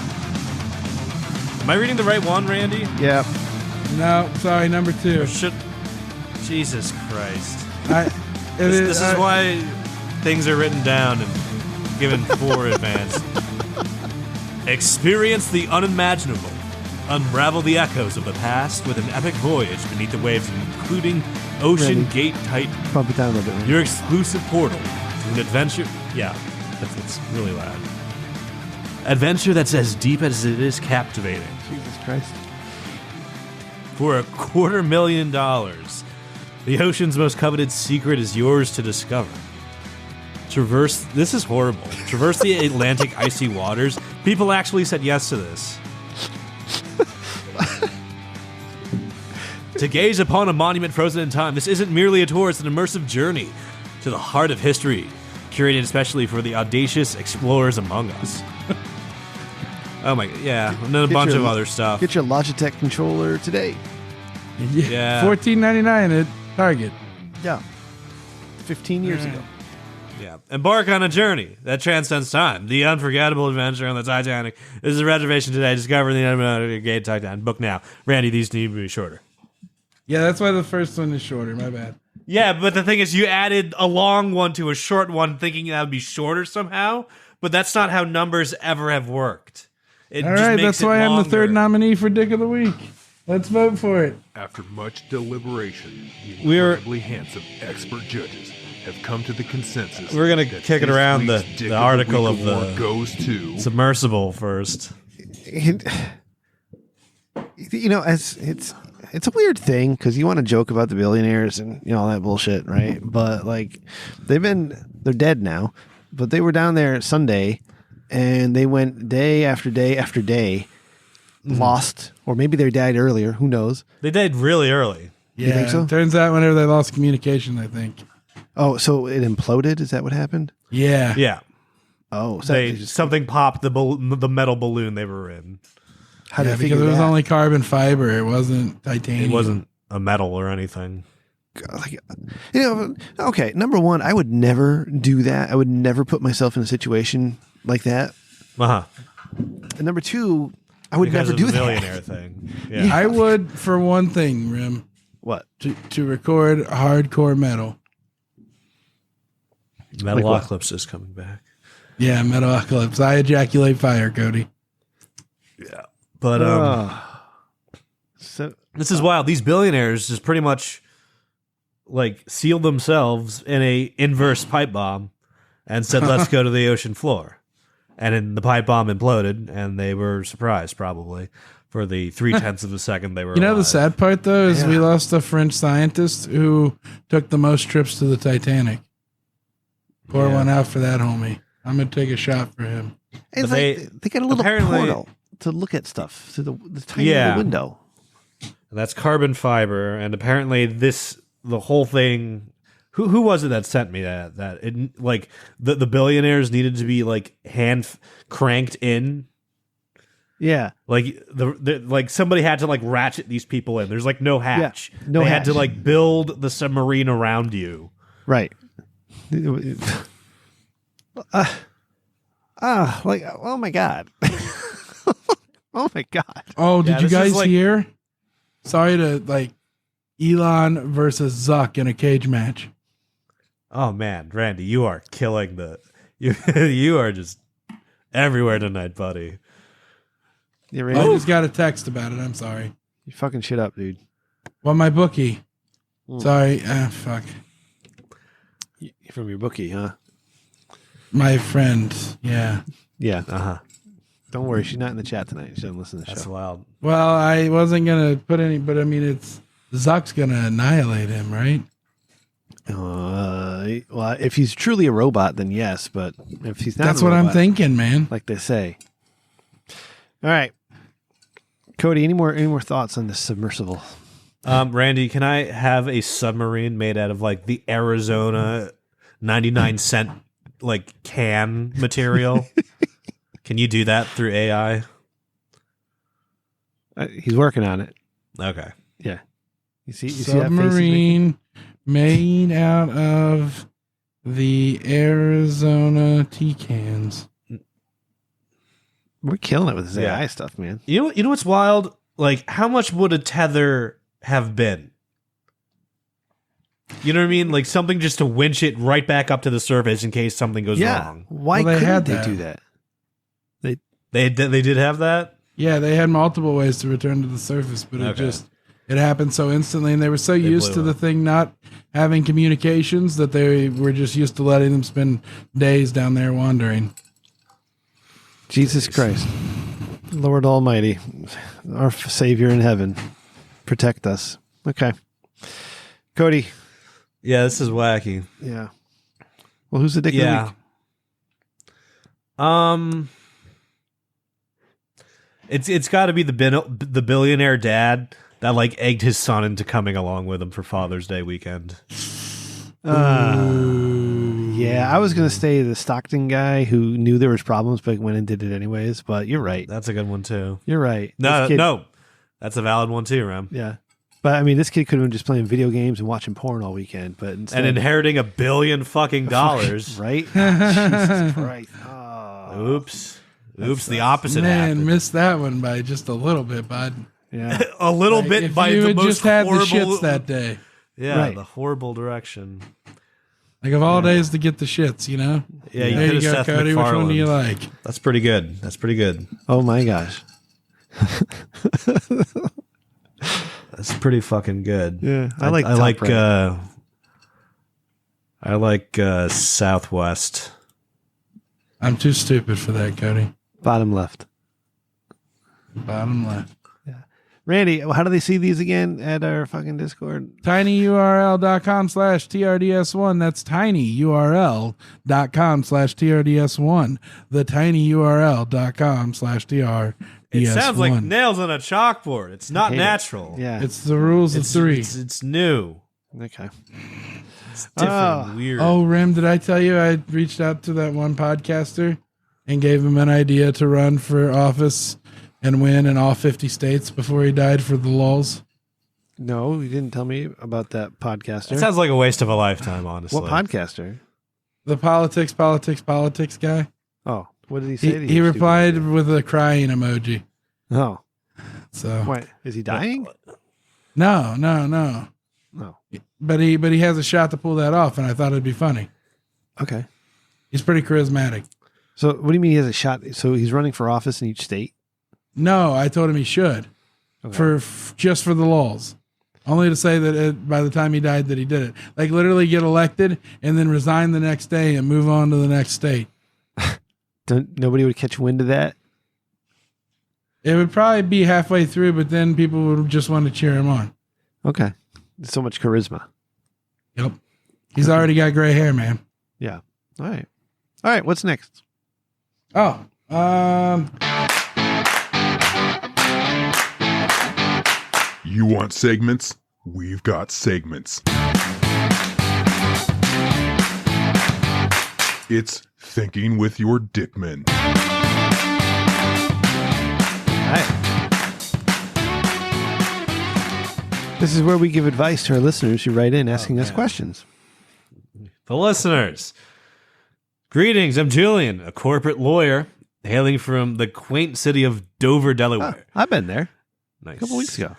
S2: Am I reading the right one, Randy?
S4: Yeah.
S1: No, sorry, number 2.
S2: Jesus Christ.
S1: This
S2: is why things are written down and given for advance. Experience the unimaginable. Unravel the echoes of the past with an epic voyage beneath the waves, including Ocean
S4: Randy,
S2: Gate Titan.
S4: Pump it down a little bit.
S2: Your exclusive portal to an adventure. Yeah, that's really loud. Adventure that's as deep as it is captivating.
S4: Jesus Christ.
S2: For $250,000, the ocean's most coveted secret is yours to discover. This is horrible. Traverse the Atlantic icy waters. People actually said yes to this. To gaze upon a monument frozen in time, this isn't merely a tour, it's an immersive journey to the heart of history, curated especially for the audacious explorers among us. Oh my, yeah, and then a
S4: Get
S2: bunch
S4: your-
S2: of other stuff.
S4: Get your Logitech controller today.
S2: Yeah.
S1: $14.99 at Target.
S4: Yeah. 15 years ago.
S2: Yeah. Embark on a journey that transcends time. The unforgettable adventure on the Titanic. This is a reservation today. Discover the Gate Titanic. Book now. Randy, these need to be shorter.
S1: Yeah, that's why the first one is shorter. My bad.
S2: Yeah, but the thing is, you added a long one to a short one, thinking that would be shorter somehow. But that's not how numbers ever have worked. It
S1: All
S2: just
S1: right,
S2: makes
S1: that's
S2: it
S1: why I'm the third
S2: longer.
S1: nominee for Dick of the Week. Let's vote for it.
S6: After much deliberation, the
S2: We're-
S6: incredibly handsome expert judges have come to the consensus.
S2: We're gonna
S6: that
S2: kick it
S6: this
S2: around
S6: week's
S2: the
S6: Dick
S2: article
S6: Week
S2: of the-
S6: award goes to
S2: Submersible first.
S4: You know, it's a weird thing because you want to joke about the billionaires and all that bullshit, right? But like, they're dead now, but they were down there Sunday, and they went day after day after day, lost, or maybe they died earlier. Who knows?
S2: They died really early.
S1: Yeah,
S4: think so?
S1: Turns out whenever they lost communication, I think.
S4: Oh, so it imploded? Is that what happened?
S1: Yeah.
S2: Yeah.
S4: Oh, so
S2: They
S4: they just,
S2: something popped the metal balloon they were in.
S4: how
S1: Yeah,
S4: did they figure
S1: because it was
S4: that?
S1: only carbon fiber. It wasn't titanium.
S2: It wasn't a metal or anything.
S4: Like, okay, number one, I would never do that. I would never put myself in a situation like that.
S2: Uh-huh.
S4: And number two, I would
S2: Because
S4: never
S2: of
S4: do
S2: the
S4: that.
S2: millionaire thing. Yeah.
S1: I would, for one thing, Rim,
S4: What?
S1: to record hardcore metal.
S2: Metalocalypse is coming back.
S1: Yeah, Metalocalypse. I ejaculate fire, Cody.
S2: But
S4: So
S2: this is wild. These billionaires just pretty much like sealed themselves in a inverse pipe bomb and said, let's go to the ocean floor. And then the pipe bomb imploded, and they were surprised probably for the 0.3 of a second they were
S1: You know, the
S2: alive.
S1: sad part, though, is we lost a French scientist who took the most trips to the Titanic. Pour one out for that homie. I'm going to take a shot for him.
S4: it's
S2: But
S4: like they got a little
S2: apparently-
S4: portal to look at stuff through the tiny
S2: Yeah.
S4: little window.
S2: And that's carbon fiber, and apparently the whole thing. Who was it that sent me that it, like the billionaires needed to be like hand cranked in,
S4: Yeah.
S2: like like somebody had to like ratchet these people in. There's like no hatch.
S4: no
S2: they had
S4: hatch.
S2: to like build the submarine around you.
S4: Right. Like, oh my God. Oh my God.
S1: Oh, did
S2: Yeah,
S1: you
S2: this is
S1: guys
S2: like-
S1: hear? Sorry to, like, Elon versus Zuck in a cage match.
S2: Oh man, Randy, you are killing you are just everywhere tonight, buddy.
S4: You
S1: I
S4: ready?
S1: just got a text about it. I'm sorry.
S4: You fucking shit up, dude.
S1: Well, my bookie. Sorry. Fuck.
S4: From your bookie, huh?
S1: My friend. Yeah.
S4: Yeah.
S2: Uh-huh.
S4: Don't worry. She's not in the chat tonight. She doesn't listen to the
S2: That's
S4: show.
S2: wild.
S1: Well, I wasn't going to put any, but I mean, Zuck's going to annihilate him, right?
S4: Well, if he's truly a robot, then yes. But if he's not,
S1: That's
S4: a
S1: what I'm
S4: robot,
S1: thinking, man.
S4: like they say. All right, Cody. Any more thoughts on this submersible?
S2: Randy, can I have a submarine made out of like the Arizona 99-cent like can material? Can you do that through AI?
S4: He's working on it.
S2: Okay.
S4: Yeah. You see that face he's making?
S1: Submarine made out of the Arizona tea cans.
S4: We're killing it with this
S2: Yeah.
S4: AI stuff, man.
S2: You know what's wild? Like, how much would a tether have been? You know what I mean? Like something just to winch it right back up to the surface in case something goes
S4: Yeah.
S2: wrong.
S4: Why
S1: Well, they
S4: couldn't
S1: had
S4: they
S1: that.
S4: do that?
S2: They did have that?
S1: Yeah, they had multiple ways to return to the surface, but
S2: Okay.
S1: it happened so instantly, and they were so used
S2: blew
S1: to the
S2: up.
S1: thing not having communications that they were just used to letting them spend days down there wandering.
S4: Jesus Christ. Lord Almighty, our Savior in heaven, protect us. Okay. Cody.
S2: Yeah, this is wacky.
S4: Yeah. Well, who's the dick of the
S2: Yeah.
S4: week?
S2: It's got to be the billionaire dad that like egged his son into coming along with him for Father's Day weekend.
S4: Yeah. Yeah, I was going to say the Stockton guy who knew there was problems but went and did it anyways, but you're right.
S2: That's a good one, too.
S4: You're right.
S2: No. That's a valid one, too, Ram.
S4: Yeah. But, I mean, this kid could have been just playing video games and watching porn all weekend, but instead...
S2: And inheriting $1 billion fucking dollars.
S4: Right? Jesus Christ. Oh.
S2: Oops. The opposite
S1: Man,
S2: happened.
S1: missed that one by just a little bit, bud.
S4: Yeah.
S2: A little bit
S1: if
S2: by
S1: you
S2: the
S1: had
S2: most
S1: just had
S2: horrible...
S1: the shits that day.
S2: Yeah,
S4: Right.
S2: the horrible direction.
S1: Like of all days to get the shits, you know?
S2: Yeah, you
S1: there
S2: could
S1: you
S2: have
S1: go,
S2: Seth
S1: Cody. Which one do you
S2: MacFarlane.
S1: like?
S2: That's pretty good.
S4: Oh, my gosh.
S2: That's pretty fucking good.
S4: Yeah,
S2: I like Southwest.
S1: I'm too stupid for that, Cody.
S4: Bottom left.
S1: Bottom left.
S4: Randy, how do they see these again at our fucking Discord?
S1: tinyurl.com/TRDS1. That's tinyurl.com/TRDS1. The tinyurl.com/TRDS1.
S2: It sounds like nails on a chalkboard. It's not
S4: hate it.
S2: natural.
S4: Yeah.
S1: It's the rules of three.
S2: It's new.
S4: Okay.
S2: It's different and weird.
S1: Oh, Rim, did I tell you I reached out to that one podcaster and gave him an idea to run for office and win in all 50 states before he died for the lulz?
S4: No, you didn't tell me about that podcaster.
S2: It sounds like a waste of a lifetime, honestly.
S4: What podcaster?
S1: The politics guy.
S4: Oh, what did he say? to
S1: He
S4: you,
S1: replied
S4: stupid?
S1: with a crying emoji.
S4: Oh,
S1: So
S4: what? Is he dying?
S1: no.
S4: No.
S1: But he has a shot to pull that off, and I thought it'd be funny.
S4: Okay.
S1: He's pretty charismatic.
S4: So what do you mean he has a shot? So he's running for office in each state?
S1: No, I told him he should
S4: Okay.
S1: just for the lulz. Only to say that by the time he died that he did it. Like literally get elected and then resign the next day and move on to the next state.
S4: Nobody would catch wind of that?
S1: It would probably be halfway through, but then people would just want to cheer him on.
S4: Okay. So much charisma.
S1: Yep. He's already got gray hair, man.
S4: Yeah. All right. What's next?
S1: Oh,
S6: You want segments? We've got segments. It's Thinking with Your Dickman.
S4: This is where we give advice to our listeners who write in asking us questions.
S2: The listeners. Greetings, I'm Julian, a corporate lawyer hailing from the quaint city of Dover, Delaware.
S4: I've been there
S2: Nice.
S4: a couple weeks ago.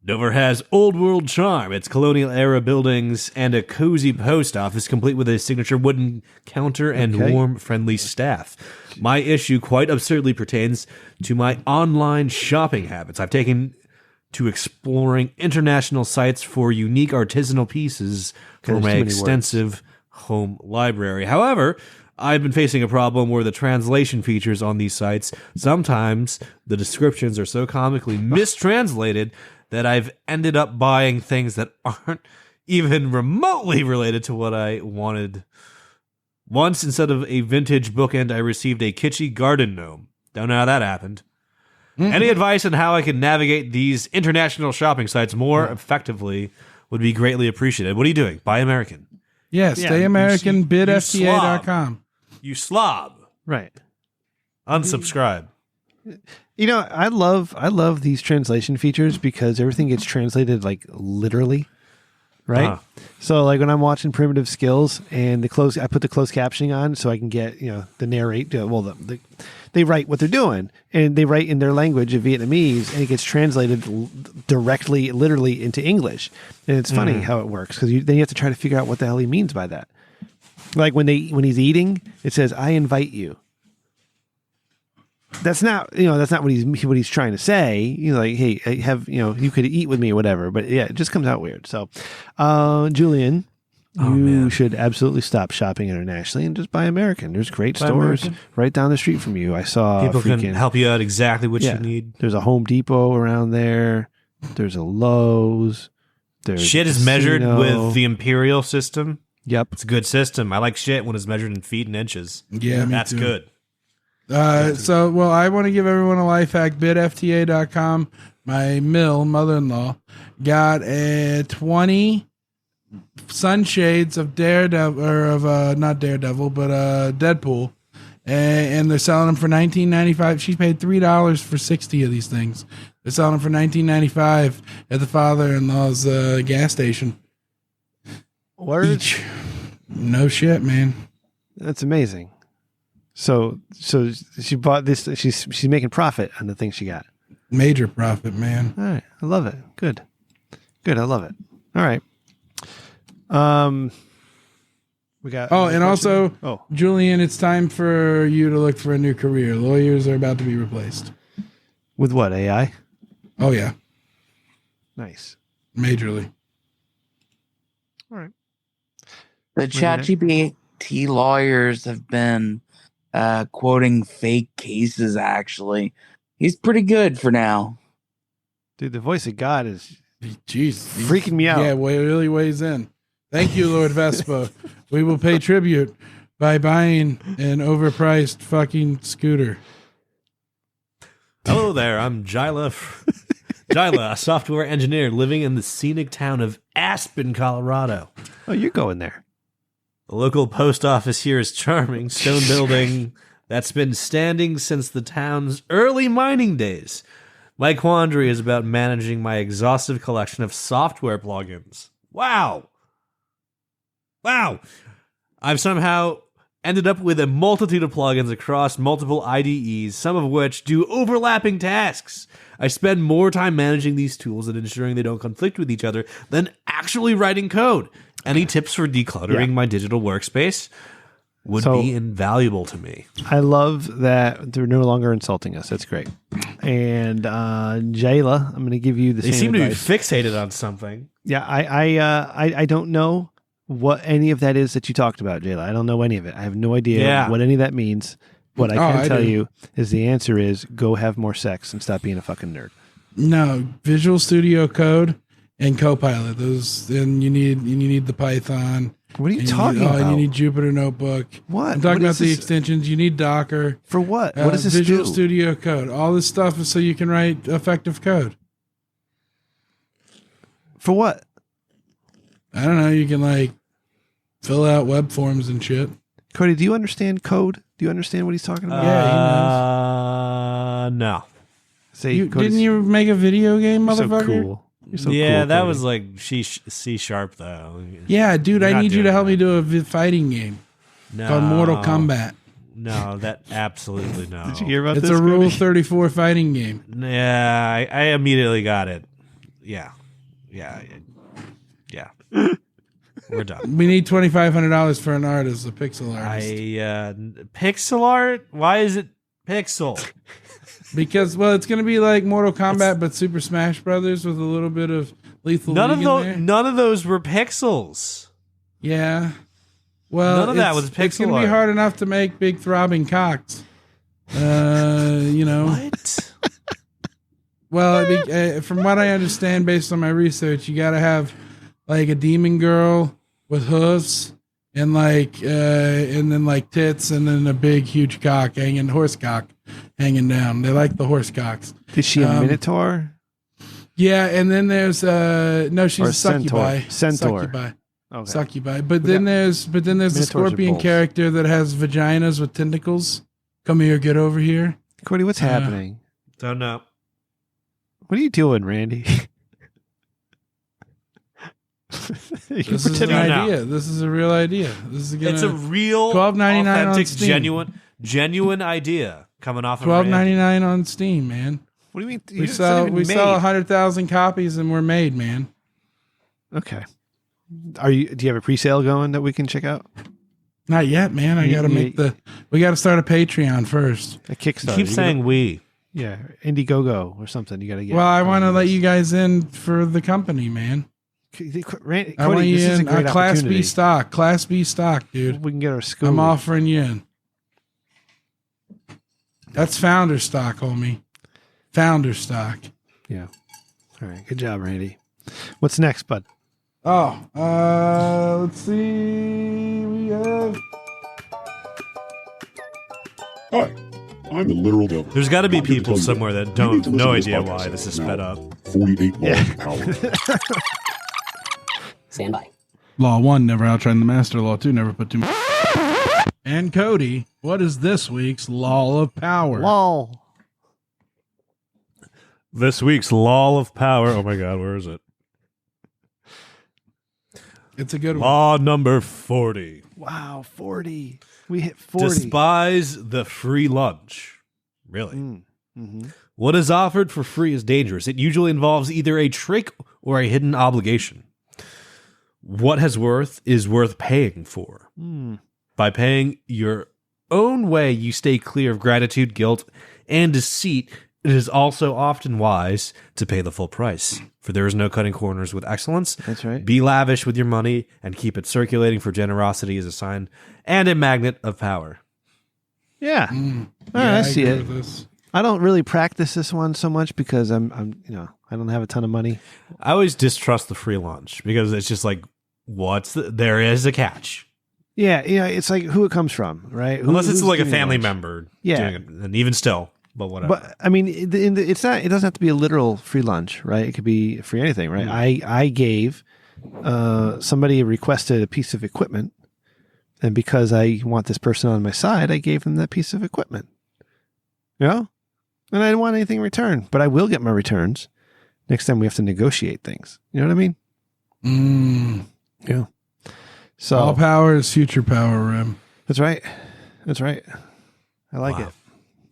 S2: Dover has old world charm, its colonial era buildings, and a cozy post office complete with a signature wooden counter and
S4: Okay.
S2: warm, friendly staff. My issue quite absurdly pertains to my online shopping habits. I've taken to exploring international sites for unique artisanal pieces for
S4: there's
S2: my
S4: too many
S2: extensive home library. However, I've been facing a problem where the translation features on these sites, sometimes the descriptions are so comically mistranslated that I've ended up buying things that aren't even remotely related to what I wanted. Once, instead of a vintage bookend, I received a kitschy garden gnome. Don't know how that happened. Any advice on how I can navigate these international shopping sites more effectively would be greatly appreciated. What are you doing? Buy American.
S1: yeah, stay American,
S2: you
S1: bidfta.com.
S2: You slob.
S4: Right.
S2: Unsubscribe.
S4: You know, I love these translation features because everything gets translated like literally, right?
S2: Uh-huh.
S4: So like when I'm watching Primitive Skills and I put the closed captioning on so I can get the narrate. They write what they're doing and they write in their language of Vietnamese and it gets translated directly, literally into English. And it's funny how it works because then you have to try to figure out what the hell he means by that. Like when he's eating, it says "I invite you." That's not what he's trying to say. Like, hey, I have you could eat with me or whatever. But yeah, it just comes out weird. So, Julian, you should absolutely stop shopping internationally and just buy American. There's great stores
S2: American.
S4: right down the street from you. I saw
S2: People can help you out exactly what you need.
S4: There's a Home Depot around there. There's a Lowe's. There's
S2: Shit
S4: a
S2: is measured
S4: casino.
S2: with the imperial system.
S4: Yep.
S2: It's a good system. I like shit when it's measured in feet and inches.
S1: Yeah, me
S2: That's
S1: too.
S2: good.
S1: I want to give everyone a life hack. Bidfta.com. My mother-in-law, got a 20 sunshades of Daredevil, or of not Daredevil, but Deadpool, and they're selling them for $19.95. She paid $3 for 60 of these things. They're selling them for $19.95 at the father-in-law's gas station.
S10: Word?
S1: Each. No shit, man.
S10: That's amazing. So she bought this. She's making profit on the thing she got.
S1: Major profit, man.
S10: All right, I love it. Good. I love it. All right. We got.
S1: Oh, and also,
S10: oh,
S1: Julian, it's time for you to look for a new career. Lawyers are about to be replaced.
S10: With what, AI?
S1: Oh yeah,
S10: nice.
S1: Majorly.
S10: All right.
S5: The ChatGPT lawyers have been quoting fake cases, actually. He's pretty good for now.
S10: Dude, the voice of God is
S1: freaking
S10: me out.
S1: Yeah, really weighs in. Thank you, Lord Vespa. We will pay tribute by buying an overpriced fucking scooter.
S2: Hello there, I'm Jila, a software engineer living in the scenic town of Aspen, Colorado.
S10: Oh, you're going there.
S2: The local post office here is charming, stone building that's been standing since the town's early mining days. My quandary is about managing my exhaustive collection of software plugins. Wow. I've somehow ended up with a multitude of plugins across multiple IDEs, some of which do overlapping tasks. I spend more time managing these tools and ensuring they don't conflict with each other than actually writing code. Any tips for decluttering my digital workspace would be invaluable to me.
S10: I love that they're no longer insulting us. That's great. And Jayla, I'm going to give you the same
S2: They seem
S10: advice.
S2: to be fixated on something.
S10: Yeah, I don't know what any of that is that you talked about, Jayla. I don't know any of it. I have no idea what any of that means. What I can tell you is the answer is go have more sex and stop being a fucking nerd.
S1: No, Visual Studio Code and Copilot. Those, and you need the Python.
S10: What are you talking about?
S1: And you need Jupyter Notebook.
S10: What?
S1: I'm talking about the extensions. You need Docker.
S10: For what? What does this
S1: Visual
S10: do?
S1: Studio Code. All this stuff is so you can write effective code.
S10: For what?
S1: I don't know. You can like fill out web forms and shit.
S10: Cody, do you understand code? Do you understand what he's talking about?
S1: Yeah,
S2: he knows. No.
S1: Didn't you make a video game, motherfucker?
S10: So cool. You're so
S2: yeah,
S10: cool,
S2: that
S10: Cody.
S2: was like C# though.
S1: Yeah, dude, I need you to help me do a fighting game called Mortal Kombat.
S2: No, that absolutely no.
S10: Did you hear about
S1: It's
S10: this?
S1: a Rule
S10: Cody?
S1: 34 fighting game.
S2: Yeah, I immediately got it. Yeah. We're done.
S1: We need $2,500 for an artist, a pixel artist.
S2: Pixel art? Why is it pixel?
S1: Because, well, it's going to be like Mortal Kombat, but Super Smash Brothers with a little bit of Lethal League in there.
S2: None of those were pixels.
S1: Yeah. Well,
S2: none of that was pixel
S1: It's going to be
S2: art.
S1: hard enough to make big throbbing cocks. You know.
S2: What?
S1: Well, from what I understand, based on my research, you got to have like a demon girl with hooves and then like tits and then a big huge cock horse cock hanging down. They like the horse cocks.
S10: Is she a minotaur?
S1: Yeah, and then there's no, she's
S10: Or
S1: a succubi.
S10: Centaur.
S1: Succubi.
S10: Okay.
S1: Succubi. But then there's the
S10: Minotaurs are
S1: scorpion
S10: bulls.
S1: character that has vaginas with tentacles. Come here, get over here.
S10: Cody, what's happening?
S2: Don't know.
S10: What are you doing, Randy?
S1: This is an idea. This is a real idea. This is
S2: It's a real,
S1: $12.99 on
S2: authentic,
S1: Steam.
S2: genuine idea coming off of
S1: $12.99 on Steam, man.
S10: What do you mean?
S1: We sell 100,000 copies and we're made, man.
S10: Okay. Do you have a pre-sale going that we can check out?
S1: Not yet, man. I got to we got to start a Patreon first.
S10: A Kickstarter.
S2: Keep saying we.
S10: Yeah, Indiegogo or something. You got to get.
S1: Well, I want to let you guys in for the company, man.
S10: Cody,
S1: I want you
S10: this is a
S1: in
S10: great
S1: Class
S10: opportunity.
S1: B stock. Class B stock, dude.
S10: We can get our school.
S1: I'm offering you in. That's founder stock, homie. Founder stock.
S10: Yeah. All right. Good job, Randy. What's next, bud?
S1: Oh, let's see. We have.
S11: Hi, I'm the literal devil.
S2: There's got to be
S11: I'm here
S2: people
S11: tell you
S2: somewhere that
S11: you
S2: don't
S11: need to
S2: no
S11: listen to
S2: idea
S11: this
S2: why
S11: podcast.
S2: this is
S11: Now,
S2: sped up.
S11: 48 laws of power.
S12: Stand by.
S4: Law 1, never outshine the master. Law 2, never put too much.
S1: And Cody, what is this week's Law of Power?
S10: Law.
S2: This week's Law of Power. Oh my God, where is it?
S1: It's a good one.
S2: Law number 40.
S10: Wow, 40. We hit 40.
S2: Despise the free lunch. Really?
S10: Mm-hmm.
S2: What is offered for free is dangerous. It usually involves either a trick or a hidden obligation. What has worth is worth paying for. By paying your own way, you stay clear of gratitude, guilt, and deceit. It is also often wise to pay the full price, for there is no cutting corners with excellence.
S10: That's right.
S2: Be lavish with your money and keep it circulating, for generosity is a sign and a magnet of power.
S10: Yeah. I see it. I don't really practice this one so much because I'm I don't have a ton of money.
S2: I always distrust the free lunch because it's just like, there is a catch.
S10: Yeah, it's like who it comes from, right?
S2: Unless it's like a family member doing it, and even still, but whatever.
S10: But I mean, it's not. It doesn't have to be a literal free lunch, right? It could be free anything, right? I gave somebody requested a piece of equipment, and because I want this person on my side, I gave them that piece of equipment. You know, and I didn't want anything in return, but I will get my returns next time we have to negotiate things. You know what I mean? Yeah. So
S1: all power is future power, Rim.
S10: That's right. I like it.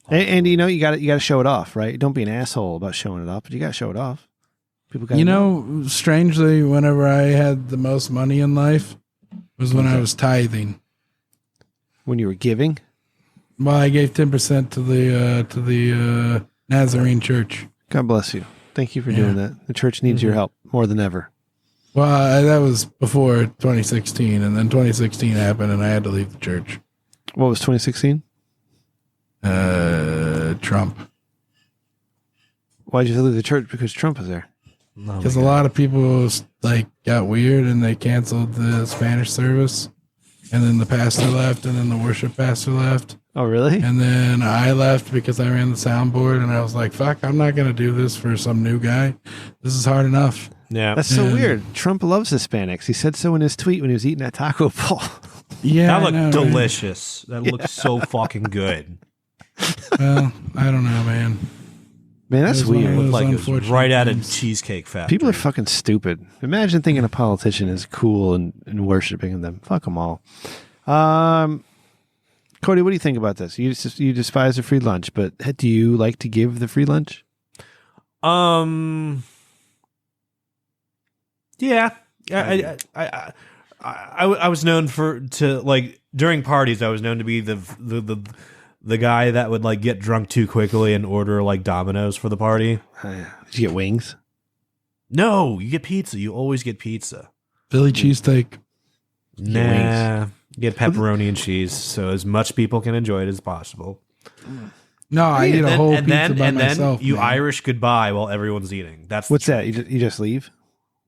S10: And you got to show it off, right? Don't be an asshole about showing it off, but you got to show it off. People got
S1: strangely, whenever I had the most money in life was when I was tithing.
S10: When you were giving?
S1: Well, I gave 10% to the Nazarene Church.
S10: God bless you. Thank you for doing that. The church needs your help more than ever.
S1: Well, that was before 2016, and then 2016 happened, and I had to leave the church.
S10: What was 2016?
S1: Trump.
S10: Why did you leave the church? Because Trump was there.
S1: Because a lot of people got weird, and they canceled the Spanish service, and then the pastor left, and then the worship pastor left.
S10: Oh, really?
S1: And then I left because I ran the soundboard, and I was like, fuck, I'm not going to do this for some new guy. This is hard enough.
S2: Yeah.
S10: That's so weird. Trump loves Hispanics. He said so in his tweet when he was eating that taco bowl.
S1: Yeah.
S2: That looked delicious. Right? That looked so fucking good.
S1: Well, I don't know, man.
S10: Man, that's weird.
S2: It looked like it was right out of Cheesecake Factory.
S10: People are fucking stupid. Imagine thinking a politician is cool and worshiping them. Fuck them all. Cody, what do you think about this? You despise the free lunch, but do you like to give the free lunch?
S2: Yeah. I was known during parties. I was known to be the guy that would get drunk too quickly and order Domino's for the party.
S10: Did you get wings?
S2: No, you get pizza. You always get pizza.
S1: Philly cheesesteak.
S2: Nah, you get pepperoni and cheese, so as much people can enjoy it as possible.
S1: No, I eat a whole pizza by myself.
S2: And then you Irish goodbye while everyone's eating.
S10: What's that? You just leave?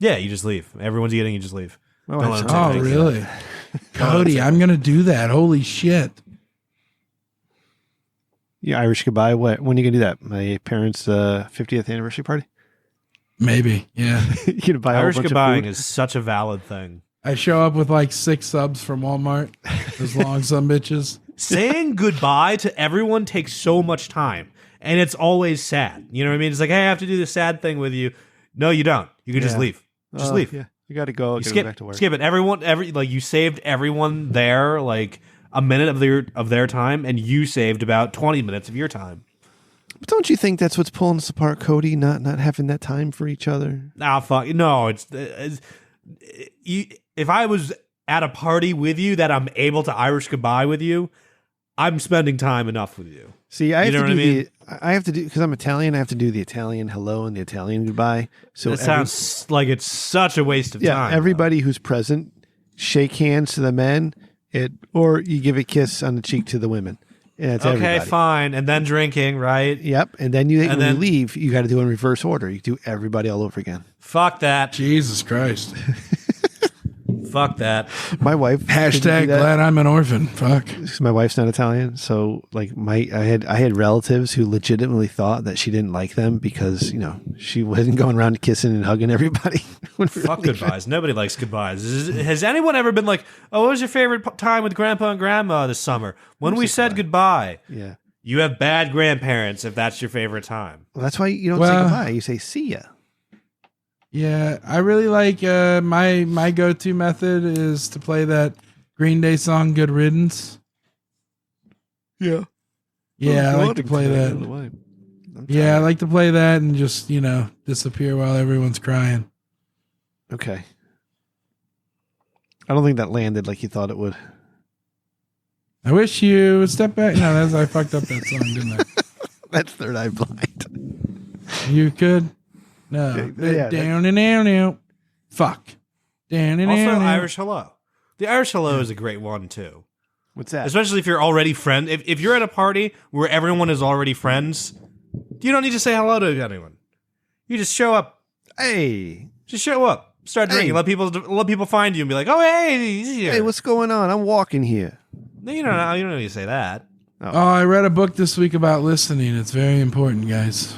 S2: Yeah, you just leave. Everyone's eating, you just leave.
S1: Oh, really? Cody, I'm going to do that. Holy shit.
S10: You Irish goodbye? What? When are you going to do that? My parents' 50th anniversary party?
S1: Maybe, yeah.
S10: You're gonna buy
S2: Irish goodbying is such a valid thing.
S1: I show up with 6 subs from Walmart. Those long some bitches.
S2: Saying goodbye to everyone takes so much time, and it's always sad. You know what I mean? It's like, hey, I have to do this sad thing with you. No, you don't. You can just leave. Just leave.
S10: Yeah, you got to go.
S2: You skip,
S10: back to work.
S2: Skip it. You saved everyone there a minute of their time, and you saved about 20 minutes of your time.
S10: But don't you think that's what's pulling us apart, Cody? Not having that time for each other.
S2: Nah, fuck no. If I was at a party with you that I'm able to Irish goodbye with you, I'm spending time enough with you.
S10: See, I have to do because I'm Italian. I have to do the Italian hello and the Italian goodbye. So
S2: it sounds like it's such a waste of time.
S10: Everybody who's present, shake hands to the men, or you give a kiss on the cheek to the women. And that's everybody.
S2: Fine. And then drinking, right?
S10: Yep. And then when you leave, you got to do it in reverse order. You do everybody all over again.
S2: Fuck that.
S1: Jesus Christ.
S2: Fuck that.
S10: My wife.
S1: Hashtag glad I'm an orphan. Fuck.
S10: My wife's not Italian, so like I had relatives who legitimately thought that she didn't like them because she wasn't going around kissing and hugging everybody.
S2: Fuck goodbyes. Nobody likes goodbyes. Has anyone ever been like, "Oh, what was your favorite time with Grandpa and Grandma this summer?" When we said goodbye.
S10: Yeah.
S2: You have bad grandparents if that's your favorite time.
S10: Well, that's why you don't say goodbye. You say see ya.
S1: Yeah, I really like my go-to method is to play that Green Day song "Good Riddance."
S10: Yeah,
S1: I like to play that. Yeah, I like to play that and just disappear while everyone's crying.
S10: Okay, I don't think that landed like you thought it would.
S1: I wish you would step back. No, I fucked up that song, didn't I?
S10: That's Third Eye Blind.
S1: You could. No.
S10: Yeah,
S1: down and down. Fuck. Down and
S2: also,
S1: down.
S2: Irish Hello. The Irish Hello is a great one, too.
S10: What's that?
S2: Especially if you're already friends. If you're at a party where everyone is already friends, you don't need to say hello to anyone. You just show up.
S10: Hey.
S2: Just show up. Start drinking. Let people find you and be like, "Oh, hey, he's here.
S10: Hey, what's going on? I'm walking here."
S2: No, you don't need to say that.
S1: Oh, I read a book this week about listening. It's very important, guys.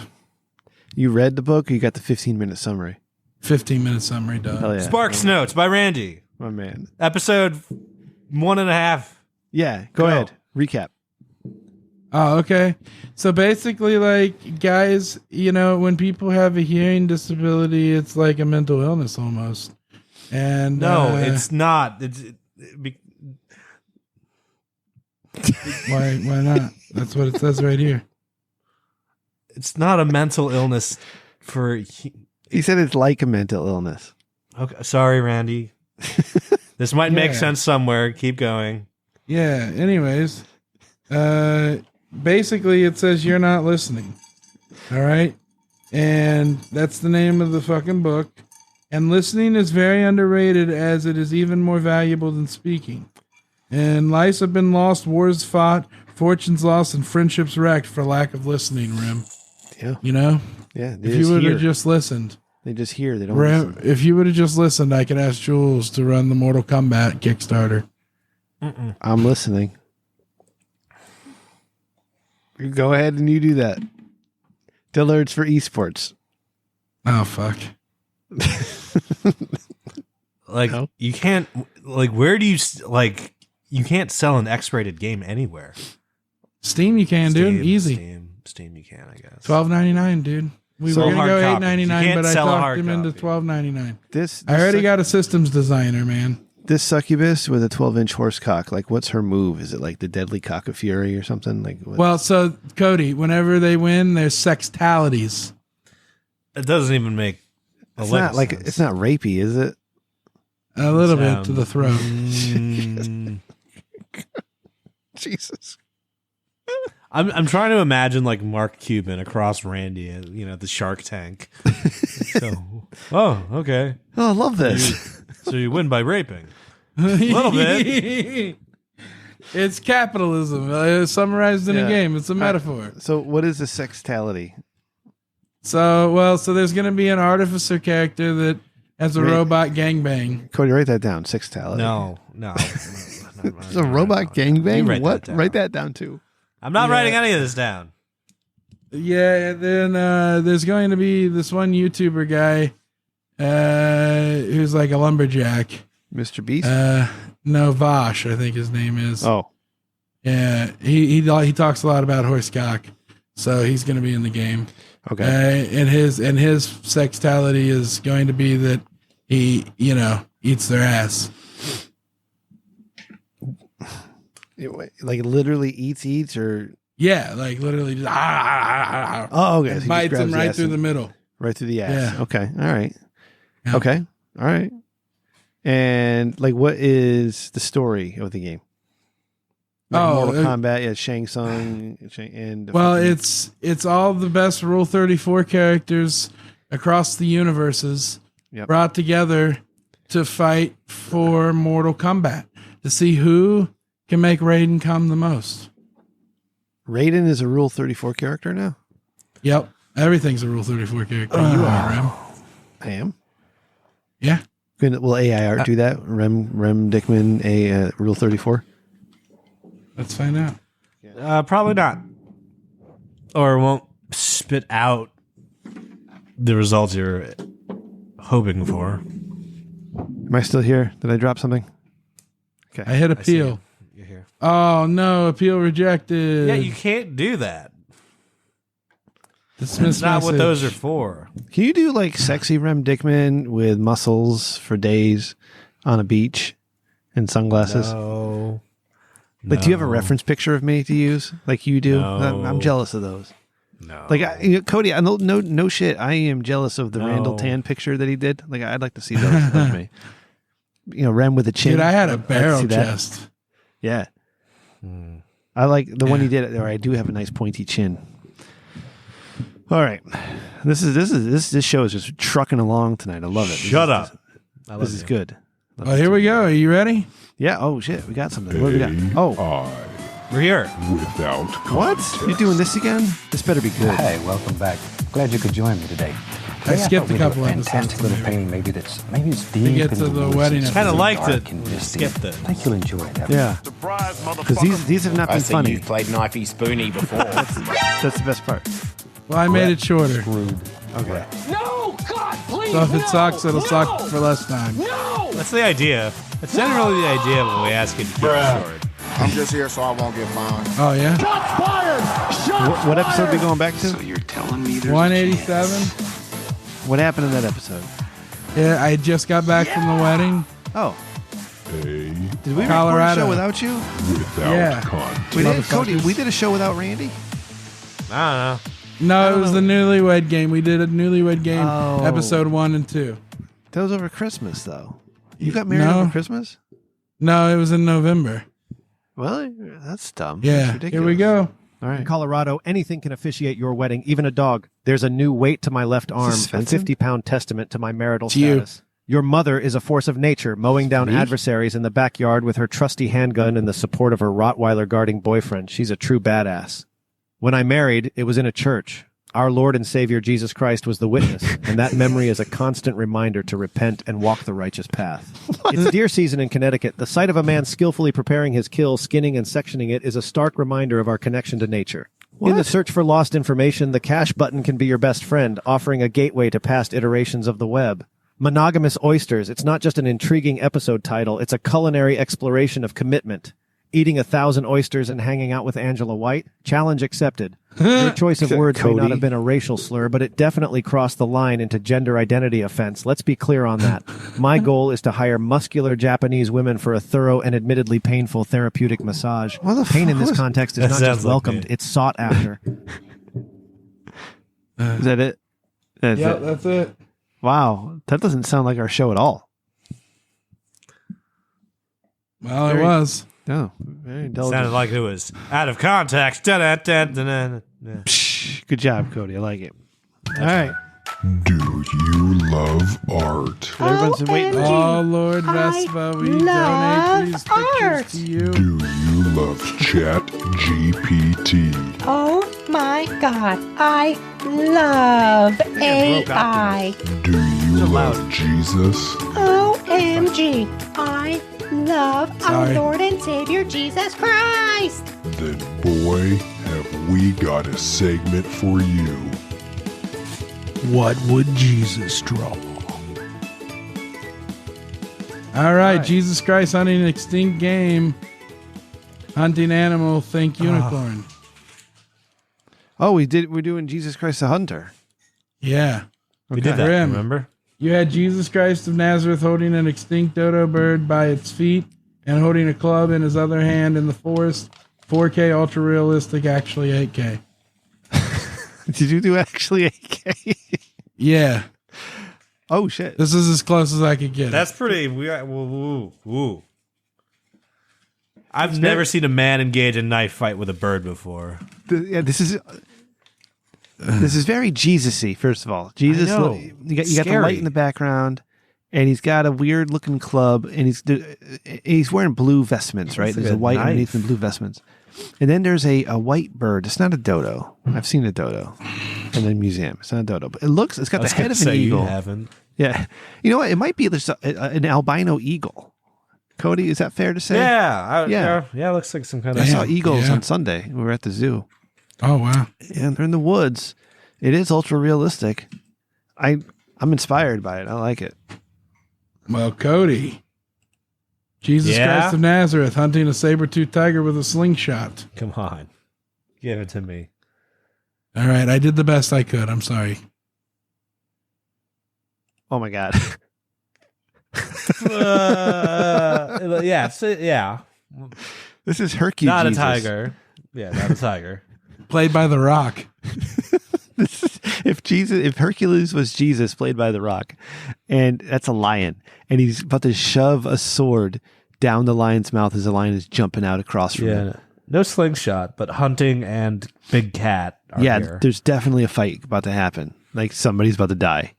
S10: You read the book or you got the 15-minute summary?
S1: 15-minute summary, dog.
S10: Hell yeah.
S2: Sparks Notes by Randy.
S10: My man.
S2: Episode 1.5.
S10: Yeah, go ahead. Recap.
S1: Oh, okay. So basically, like, guys, when people have a hearing disability, it's like a mental illness almost. And
S2: no, it's not.
S1: Why not? That's what it says right here.
S2: It's not a mental illness for...
S10: He said it's like a mental illness.
S2: Okay, sorry, Randy. This might make sense somewhere. Keep going.
S1: Yeah, anyways. Basically, it says you're not listening. All right? And that's the name of the fucking book. And listening is very underrated as it is even more valuable than speaking. And lives have been lost, wars fought, fortunes lost, and friendships wrecked for lack of listening, Rim.
S10: Yeah.
S1: Yeah. If you would have just listened.
S10: They just hear. They don't listen.
S1: If you would have just listened, I could ask Jules to run the Mortal Kombat Kickstarter.
S10: I'm listening. You go ahead and you do that. Dillard's for esports.
S1: Oh, fuck.
S2: You can't, where do you, you can't sell an X-rated game anywhere.
S1: Steam you can, dude. Easy.
S2: Steam you can, I guess.
S1: $12.99, dude. We were going to go $8.99, but I talked him into $12.99. I already got a systems designer, man.
S10: This succubus with a 12-inch horse cock, what's her move? Is it like the deadly cock of fury or something?
S1: Well, so, Cody, whenever they win, there's sextalities.
S2: It doesn't even make
S10: it's not sense. It's not rapey, is it?
S1: A little bit to the throat.
S10: Jesus.
S2: I'm trying to imagine Mark Cuban across Randy at the Shark Tank. Okay.
S10: Oh, I love this.
S2: So you win by raping. A little bit.
S1: It's capitalism summarized in a game. It's a metaphor.
S10: So what is a sextality?
S1: So there's going to be an artificer character that has a robot gangbang.
S10: Cody, write that down. Sextality.
S2: No.
S10: It's a robot gangbang? What? Write that down too.
S2: I'm not writing any of this down.
S1: Yeah, and then there's going to be this one YouTuber guy who's like a lumberjack.
S10: Mr. Beast?
S1: No, Vosh, I think his name is.
S10: Oh.
S1: Yeah, he talks a lot about horse cock, so he's going to be in the game.
S10: Okay.
S1: And his sextality is going to be that he, eats their ass.
S10: Literally eats or
S1: yeah, literally just
S10: oh, okay.
S1: So bites him right through the middle,
S10: right through the ass.
S1: Yeah.
S10: Okay, all right.
S1: Yeah.
S10: Okay, all right. And what is the story of the game? Mortal Kombat, Shang Tsung, and
S1: it's all the best Rule 34 characters across the universes brought together to fight for Mortal Kombat to see who can make Raiden come the most.
S10: Raiden is a Rule 34 character now?
S1: Yep. Everything's a Rule 34 character. You are, Ram.
S10: I am?
S1: Yeah.
S10: Will AI art do that? Rem Dickman, Rule 34?
S1: Let's find out.
S2: Probably not. Or it won't spit out the results you're hoping for.
S10: Am I still here? Did I drop something? Okay.
S1: I hit appeal.
S2: You're here.
S1: Oh, no. Appeal rejected.
S2: Yeah, you can't do that.
S1: Dismiss
S2: That's not
S1: message.
S2: what those are for.
S10: Can you do like sexy Rem Dickman with muscles for days on a beach and sunglasses?
S2: No.
S10: Like, do you have a reference picture of me to use like you do?
S2: No.
S10: I'm jealous of those.
S2: No.
S10: Like, Cody, I no shit. I am jealous of the Randall Tan picture that he did. Like, I'd like to see those of me. Rem with a chin.
S1: Dude, I had a
S10: I'd
S1: barrel
S10: see that.
S1: chest.
S10: Yeah. I like the one he did. Or I do have a nice pointy chin. All right, this show is just trucking along tonight. I love it.
S2: Shut up.
S10: This is good.
S1: Oh, here we go. Are you ready?
S10: Yeah. Oh shit, we got something. What do we got? Oh,
S2: we're here.
S11: Without
S10: what? You doing this again? This better be good.
S12: Hey, welcome back. Glad you could join me today.
S1: I skipped a couple
S12: fantastic
S1: episodes.
S12: little painting. Maybe it's deep.
S1: We get to the wedding.
S2: Kind of liked it.
S12: Skip
S2: it.
S12: I think you'll enjoy it.
S10: Yeah. Because these have not been funny.
S13: You played knifey spoony before.
S10: That's the best part.
S1: Well, I made it shorter.
S10: Okay.
S8: No, God, please.
S1: So if it sucks, it'll suck for less time.
S8: No.
S2: That's the idea. That's generally the idea when we ask you to keep it short.
S14: I'm just here so I won't get fined.
S1: Oh, yeah?
S8: Shots fired.
S10: What episode are we going back to?
S14: So you're telling me there's
S1: 187.
S10: What happened in that episode?
S1: Yeah, I just got back from the wedding.
S10: Oh.
S11: Hey,
S10: Did we
S1: Colorado.
S10: record a show without you?
S11: without
S1: Yeah.
S11: content.
S10: We did, Cody. We did a show without Randy.
S2: I don't know.
S1: No, it was the Newlywed Game. We did a Newlywed Game
S10: Oh.
S1: episode 1 and 2.
S10: That was over Christmas, though. You got married
S1: No.
S10: over Christmas?
S1: No, it was in November.
S10: Well, that's dumb.
S1: Yeah,
S10: That's
S1: here we
S10: ridiculous.
S1: go.
S10: All right.
S15: In Colorado, anything can officiate your wedding, even a dog. There's a new weight to my left arm,
S10: this
S15: a
S10: Svensson?
S15: 50-pound testament to my marital
S1: It's you.
S15: status. Your mother is a force of nature, mowing down
S10: Me?
S15: adversaries in the backyard with her trusty handgun and the support of her Rottweiler guarding boyfriend. She's a true badass. When I married, it was in a church. Our Lord and Savior Jesus Christ was the witness, and that memory is a constant reminder to repent and walk the righteous path. It's deer season in Connecticut. The sight of a man skillfully preparing his kill, skinning and sectioning it is a stark reminder of our connection to nature. In the search for lost information, the cache button can be your best friend, offering a gateway to past iterations of the web. Monogamous Oysters. It's not just an intriguing episode title. It's a culinary exploration of commitment. Eating 1,000 oysters and hanging out with Angela White? Challenge accepted. Your choice of words may not have been a racial slur, but it definitely crossed the line into gender identity offense. Let's be clear on that. My goal is to hire muscular Japanese women for a thorough and admittedly painful therapeutic massage. Pain in this context is
S2: That
S15: not
S2: sounds
S15: just
S2: like
S15: welcomed,
S2: me.
S15: it's sought after.
S10: Is that it? That's
S1: Yep,
S10: it.
S1: that's it.
S10: Wow. That doesn't sound like our show at all.
S1: Well,
S10: Very-
S1: it was.
S10: No. Very intelligent.
S2: Sounded like it was out of context. Da-da-da-da-da. Yeah.
S10: Psh, good job, Cody. I like it. All right.
S11: Do you love art?
S10: Everyone's been waiting.
S1: Oh, Lord Vespa, we donate these pictures to you.
S11: Do you love Chat GPT?
S16: Oh my God, I love AI.
S11: Do you love Jesus?
S16: OMG, I love
S1: Sorry.
S16: our Lord and Savior Jesus Christ.
S11: Then boy, have we got a segment for you.
S1: What would Jesus draw? All right, Jesus Christ hunting an extinct game. Hunting animal, think unicorn.
S10: Oh, we're doing Jesus Christ the Hunter.
S1: Yeah.
S2: We did that,
S1: Grim.
S2: remember?
S1: You had Jesus Christ of Nazareth holding an extinct dodo bird by its feet and holding a club in his other hand in the forest. 4K ultra realistic, actually 8K.
S10: Did you do actually 8K?
S1: Yeah.
S10: Oh, shit.
S1: This is as close as I could get.
S2: That's pretty weird. Woo. I've never seen a man engage a knife fight with a bird before.
S10: This is very Jesus-y, first of all. Jesus,
S2: I know.
S10: you got the light in the background, and he's got a weird-looking club, and he's wearing blue vestments, right?
S2: Looks
S10: There's
S2: like
S10: a white
S2: knife.
S10: underneath and blue vestments. And then there's a white bird. It's not a dodo. I've seen a dodo. And then museum. It's not a dodo, but it's got the head of an eagle.
S2: You haven't.
S10: Yeah. You know what? It might be an albino eagle. Cody, is that fair to say?
S2: Yeah. It looks like some kind of.
S10: I saw eagles on Sunday. We were at the zoo.
S1: Oh, wow.
S10: And they're in the woods. It is ultra realistic. I'm inspired by it. I like it.
S1: Well, Cody, Jesus Christ of Nazareth hunting a saber-toothed tiger with a slingshot.
S2: Come on. Give it to me.
S1: All right. I did the best I could. I'm sorry.
S10: Oh, my God.
S2: Yeah.
S10: This is Hercules.
S2: Not a tiger. Yeah, not a tiger.
S1: Played by The Rock.
S10: If Hercules was Jesus played by The Rock, and that's a lion, and he's about to shove a sword down the lion's mouth as the lion is jumping out across from him.
S2: No slingshot, but hunting and big cat are here.
S10: There's definitely a fight about to happen. Like somebody's about to die,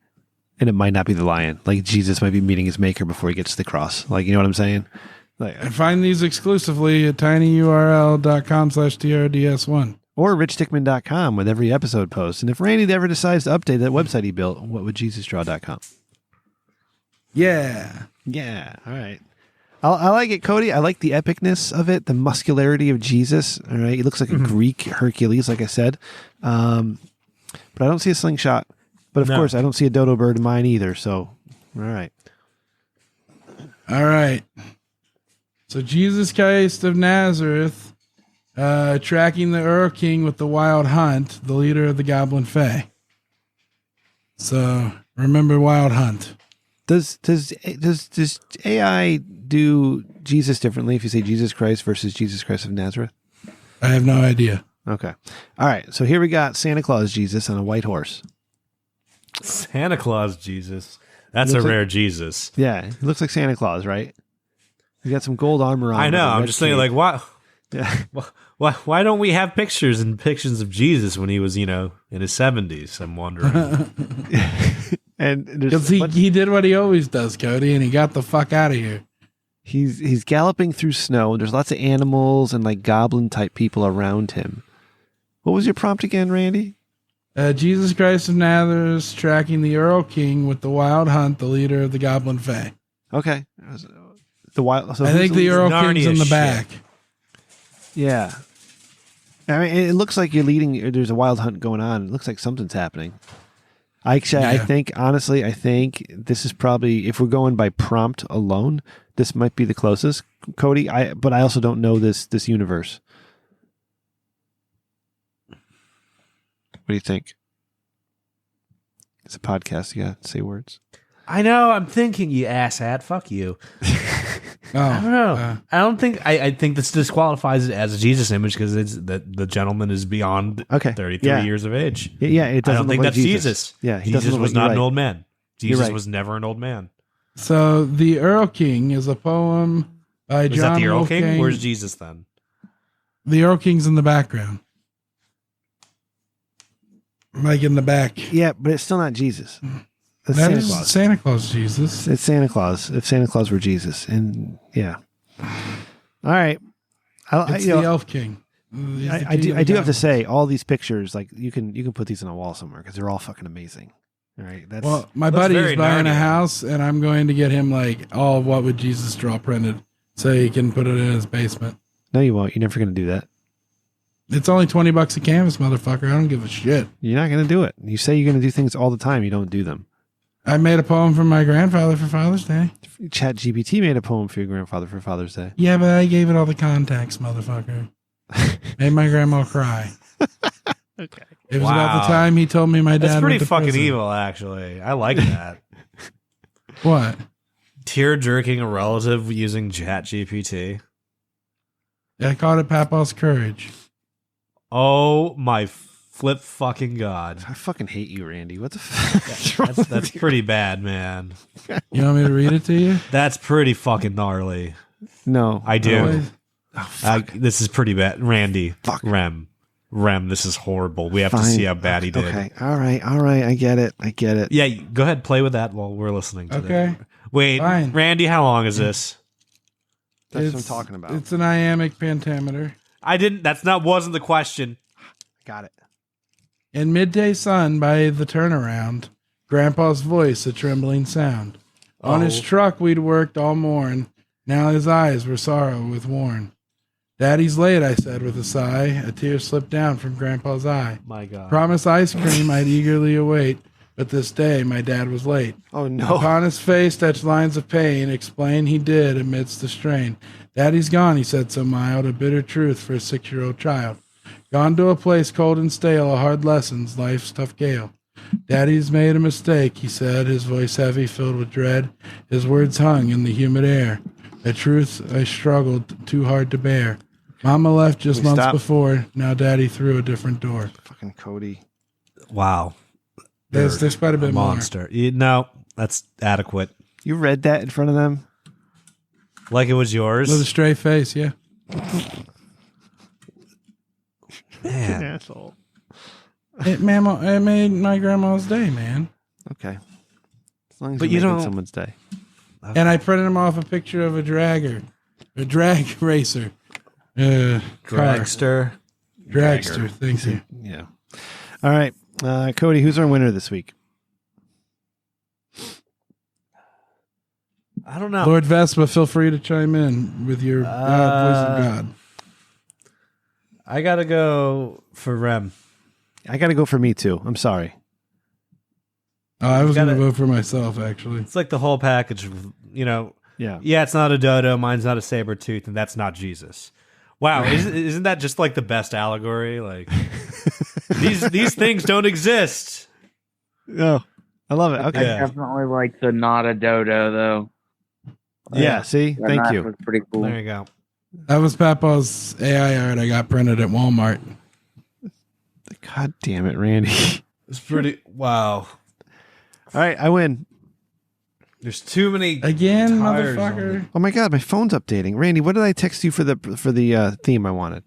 S10: and it might not be the lion. Like Jesus might be meeting his maker before he gets to the cross. Like, you know what I'm saying? Like,
S1: and find these exclusively at tinyurl.com/TRDS1.
S10: Or richdickman.com with every episode post. And if Randy ever decides to update that website he built, whatwouljesusdraw.com?
S1: Yeah.
S10: Yeah. All right. I like it, Cody. I like the epicness of it, the muscularity of Jesus. All right. He looks like a Greek Hercules, like I said. But I don't see a slingshot. But of course, I don't see a dodo bird in mine either. So, all right.
S1: All right. So Jesus Christ of Nazareth tracking the Earl King with the Wild Hunt, the leader of the Goblin Fae. So remember Wild Hunt.
S10: Does AI do Jesus differently if you say Jesus Christ versus Jesus Christ of Nazareth?
S1: I have no idea.
S10: Okay. All right. So here we got Santa Claus Jesus on a white horse.
S2: Santa Claus Jesus. That's a rare Jesus.
S10: Yeah. He looks like Santa Claus, right? He got some gold armor on.
S2: I know. I'm just thinking, like, why?
S10: Yeah.
S2: Why don't we have pictures and depictions of Jesus when he was, in his 70s? I'm wondering.
S10: And
S1: because he did what he always does, Cody, and he got the fuck out of here.
S10: He's galloping through snow. There's lots of animals and like goblin type people around him. What was your prompt again, Randy?
S1: Jesus Christ of Nazareth tracking the Earl King with the Wild Hunt, the leader of the Goblin Fae.
S10: Okay. The wild. So
S1: I think the Earl King's in the back.
S10: Yeah. I mean, it looks like you're leading. There's a wild hunt going on. It looks like something's happening. I think this is probably, if we're going by prompt alone, this might be the closest, Cody. But I also don't know this universe. What do you think? It's a podcast. You got to say words.
S2: I know. I'm thinking, you asshat. Fuck you. I don't know. I think this disqualifies it as a Jesus image because it's the gentleman is beyond 33 years of age.
S10: Yeah, it doesn't.
S2: I don't think that's Jesus.
S10: Yeah,
S2: Jesus was not an old man. Jesus was never an old man.
S1: So the Earl King is a poem by John.
S2: Is that the Earl King?
S1: Wolfgang.
S2: Where's Jesus then?
S1: The Earl King's in the background, like in the back.
S10: Yeah, but it's still not Jesus. That's
S1: that
S10: Santa
S1: is
S10: Claus.
S1: Santa Claus Jesus.
S10: It's Santa Claus. If Santa Claus were Jesus, and yeah. All right.
S1: It's the Elf King.
S10: I do have to say, all these pictures, like you can put these on a wall somewhere because they're all fucking amazing. All right.
S1: Well, my buddy is buying a house, and I'm going to get him like all What Would Jesus Draw printed, so he can put it in his basement.
S10: No, you won't. You're never going to do that.
S1: It's only $20 a canvas, motherfucker. I don't give a shit.
S10: You're not going to do it. You say you're going to do things all the time. You don't do them.
S1: I made a poem for my grandfather for Father's Day.
S10: ChatGPT made a poem for your grandfather for Father's Day.
S1: Yeah, but I gave it all the context, motherfucker. Made my grandma cry.
S10: Okay.
S1: It was about the time he told me my dad.
S2: That's pretty
S1: went to
S2: fucking
S1: prison.
S2: evil, actually. I like that.
S1: What?
S2: Tear jerking a relative using ChatGPT.
S1: I called it Papa's courage.
S2: Oh my flip fucking god!
S10: I fucking hate you, Randy. What the fuck?
S2: That's pretty bad, man.
S1: You want me to read it to you?
S2: That's pretty fucking gnarly.
S10: No,
S2: I do.
S10: Oh,
S2: this is pretty bad, Randy.
S10: Fuck.
S2: Rem. This is horrible. We have to see how bad he did.
S10: Okay, all right. I get it.
S2: Yeah, go ahead, play with that while we're listening to
S1: Okay.
S2: that. Wait,
S1: Fine.
S2: Randy, how long is this?
S10: That's what I'm talking about.
S1: It's an iambic pentameter.
S2: Wasn't the question.
S10: Got it.
S1: In midday sun by the turnaround, Grandpa's voice a trembling sound. On his truck we'd worked all morn, now his eyes were sorrow with worn. Daddy's late, I said with a sigh. A tear slipped down from Grandpa's eye.
S2: My God.
S1: Promised ice cream I'd eagerly await, but this day my dad was late.
S10: Oh, no.
S1: Upon his face touched lines of pain, explain he did amidst the strain. Daddy's gone, he said so mild, a bitter truth for a 6-year-old child. Gone to a place cold and stale, a hard lessons, life's tough gale. Daddy's made a mistake, he said, his voice heavy, filled with dread. His words hung in the humid air, a truth I struggled too hard to bear. Mama left just months before, now Daddy through a different door.
S10: Fucking Cody.
S2: Wow.
S1: There's quite a bit
S2: monster. No, that's adequate.
S10: You read that in front of them?
S2: Like it was yours?
S1: With a straight face, yeah.
S2: Man.
S10: Asshole.
S1: It made my grandma's day, man.
S10: Okay. As long as
S2: but
S10: you're
S2: you
S10: making
S2: don't...
S10: someone's day.
S1: Okay. And I printed him off a picture of a drag racer.
S2: Dragster.
S1: Dragster, thank you.
S10: Yeah. All right. Cody, who's our winner this week?
S2: I don't know.
S1: Lord Vespa, feel free to chime in with your voice of God.
S2: I got to go for Rem.
S10: I got to go for me, too. I'm sorry.
S1: I was going to vote for myself, actually.
S2: It's like the whole package, you know.
S10: Yeah.
S2: Yeah, it's not a dodo. Mine's not a saber tooth, and that's not Jesus. Wow, isn't that just like the best allegory? Like these things don't exist.
S10: No, I love it. Okay,
S5: I definitely like the not a dodo though.
S10: Yeah, see, thank you.
S5: Was pretty cool.
S2: There you go.
S1: That was Papa's AI art I got printed at Walmart.
S10: God damn it, Randy!
S2: It's pretty. Wow.
S10: All right, I win.
S2: There's too many
S1: again, motherfucker.
S10: Oh my God, my phone's updating. Randy, what did I text you for the theme I wanted?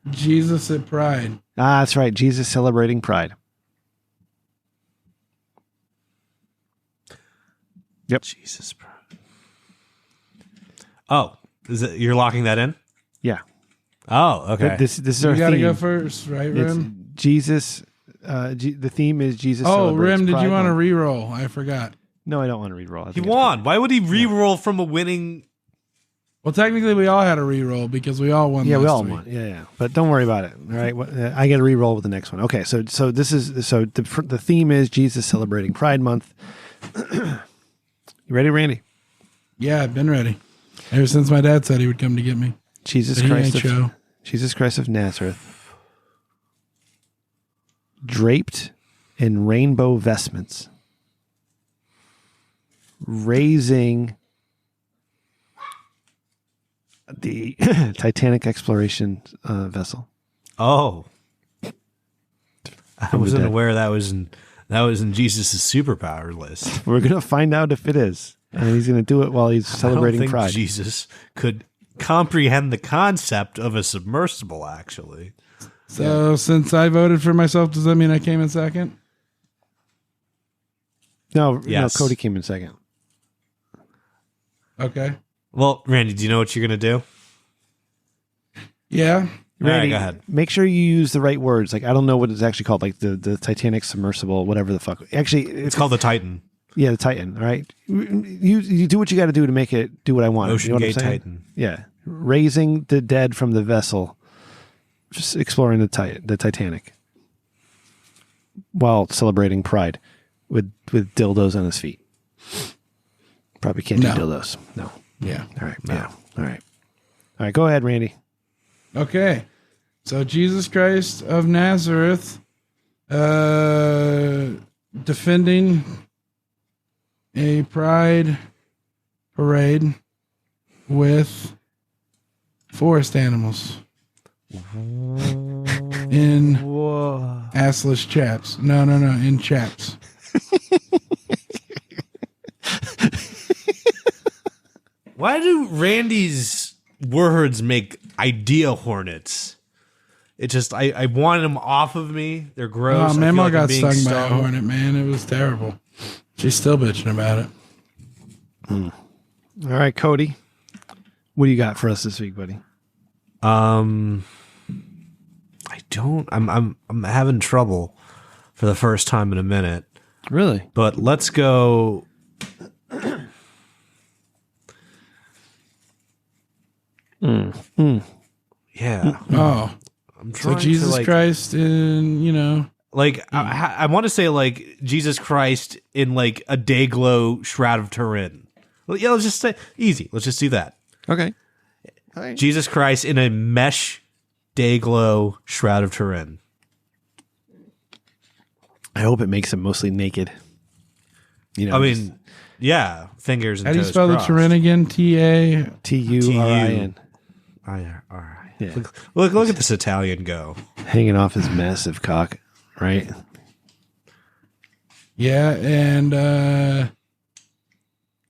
S1: Jesus at Pride.
S10: Ah, that's right. Jesus celebrating Pride. Yep.
S2: Jesus Pride. Oh, is it? You're locking that in?
S10: Yeah.
S2: Oh, okay.
S10: This is our theme.
S1: You gotta go first, right, Rim?
S10: It's Jesus. The theme is Jesus.
S1: Oh, Rim, did
S10: Pride
S1: you want to
S10: Month.
S1: re-roll? I forgot.
S10: No, I don't want to re-roll.
S2: He won. Why would he re-roll from a winning?
S1: Well, technically, we all had a re-roll because we all won.
S10: Yeah, we all
S1: week.
S10: won. Yeah. But don't worry about it. All right, I get a re-roll with the next one. Okay, so the theme is Jesus celebrating Pride Month. You ready, Randy?
S1: Yeah, I've been ready ever since my dad said he would come to get me.
S10: Jesus Christ of Nazareth, draped in rainbow vestments, raising the Titanic exploration vessel.
S2: Oh, I wasn't aware that was in Jesus' superpower list.
S10: We're gonna find out if it is, and he's gonna do it while he's celebrating
S2: I don't think
S10: Pride.
S2: Jesus could comprehend the concept of a submersible. Actually,
S1: so since I voted for myself, does that mean I came in second?
S10: No,
S2: yes.
S10: no, Cody came in second.
S1: Okay.
S2: Well, Randy, do you know what you're going to do?
S1: Yeah.
S10: Randy,
S2: go ahead.
S10: Make sure you use the right words. Like, I don't know what it's actually called, like the Titanic submersible, whatever the fuck. Actually,
S2: it's called the Titan.
S10: Yeah, the Titan. All right. You do what you got to do to make it do what I want.
S2: Ocean
S10: you know
S2: Gate
S10: what I'm saying?
S2: Titan.
S10: Yeah. Raising the dead from the vessel, just exploring the Titanic while celebrating Pride with dildos on his feet. Probably can't do dildos. No.
S1: Yeah.
S10: All right. No. Yeah. All right. All right. Go ahead, Randy.
S1: Okay. So Jesus Christ of Nazareth, defending a pride parade with forest animals in assless chaps. No, in chaps.
S2: Why do Randy's words make idea hornets? It just, I wanted them off of me. They're gross.
S1: Oh, Mama got stung by a hornet, man. It was terrible. She's still bitching about it.
S10: All right, Cody. What do you got for us this week, buddy?
S2: I don't. I'm having trouble. for the first time in a minute.
S10: Really?
S2: But let's go. Yeah.
S1: Oh.
S2: I'm
S1: So
S2: trying
S1: Jesus
S2: to, like,
S1: Christ in, you know.
S2: Like, I want to say, like, Jesus Christ in, like, a day-glow Shroud of Turin. Well, yeah, let's just say, easy. Let's just do that.
S10: Okay. All right.
S2: Jesus Christ in a mesh day-glow Shroud of Turin.
S10: I hope it makes him mostly naked. You know,
S2: I mean, yeah, fingers and
S1: How do you
S2: toes
S1: spell
S2: crossed.
S1: the Turin again? Turin.
S10: Turin.
S2: Yeah. Look at this Italian go.
S10: Hanging off his massive cock, right?
S1: Yeah, and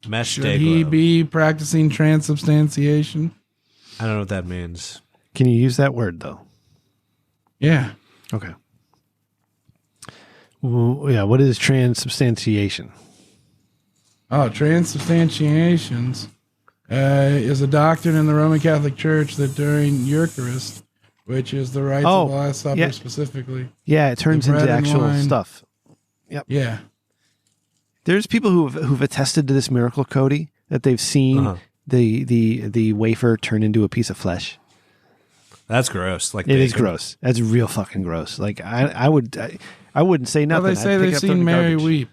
S2: Mesh
S1: should
S2: day
S1: he
S2: glow.
S1: be practicing transubstantiation?
S2: I don't know what that means.
S10: Can you use that word though?
S1: Yeah.
S10: Okay. Well, yeah. What is transubstantiation?
S1: Oh, transubstantiations is a doctrine in the Roman Catholic Church that during Eucharist, which is the rites of the Last Supper specifically.
S10: Yeah, it turns
S1: the bread
S10: into
S1: and
S10: actual
S1: wine.
S10: stuff. Yep.
S1: Yeah.
S10: There's people who've attested to this miracle, Cody, that they've seen the wafer turn into a piece of flesh.
S2: That's gross. Like
S10: it is
S2: bacon.
S10: gross. That's real fucking gross. Like I wouldn't say nothing.
S1: Well, they say
S10: I'd pick
S1: they've
S10: it up, throw it
S1: seen
S10: in the
S1: Mary
S10: garbage.
S1: weep.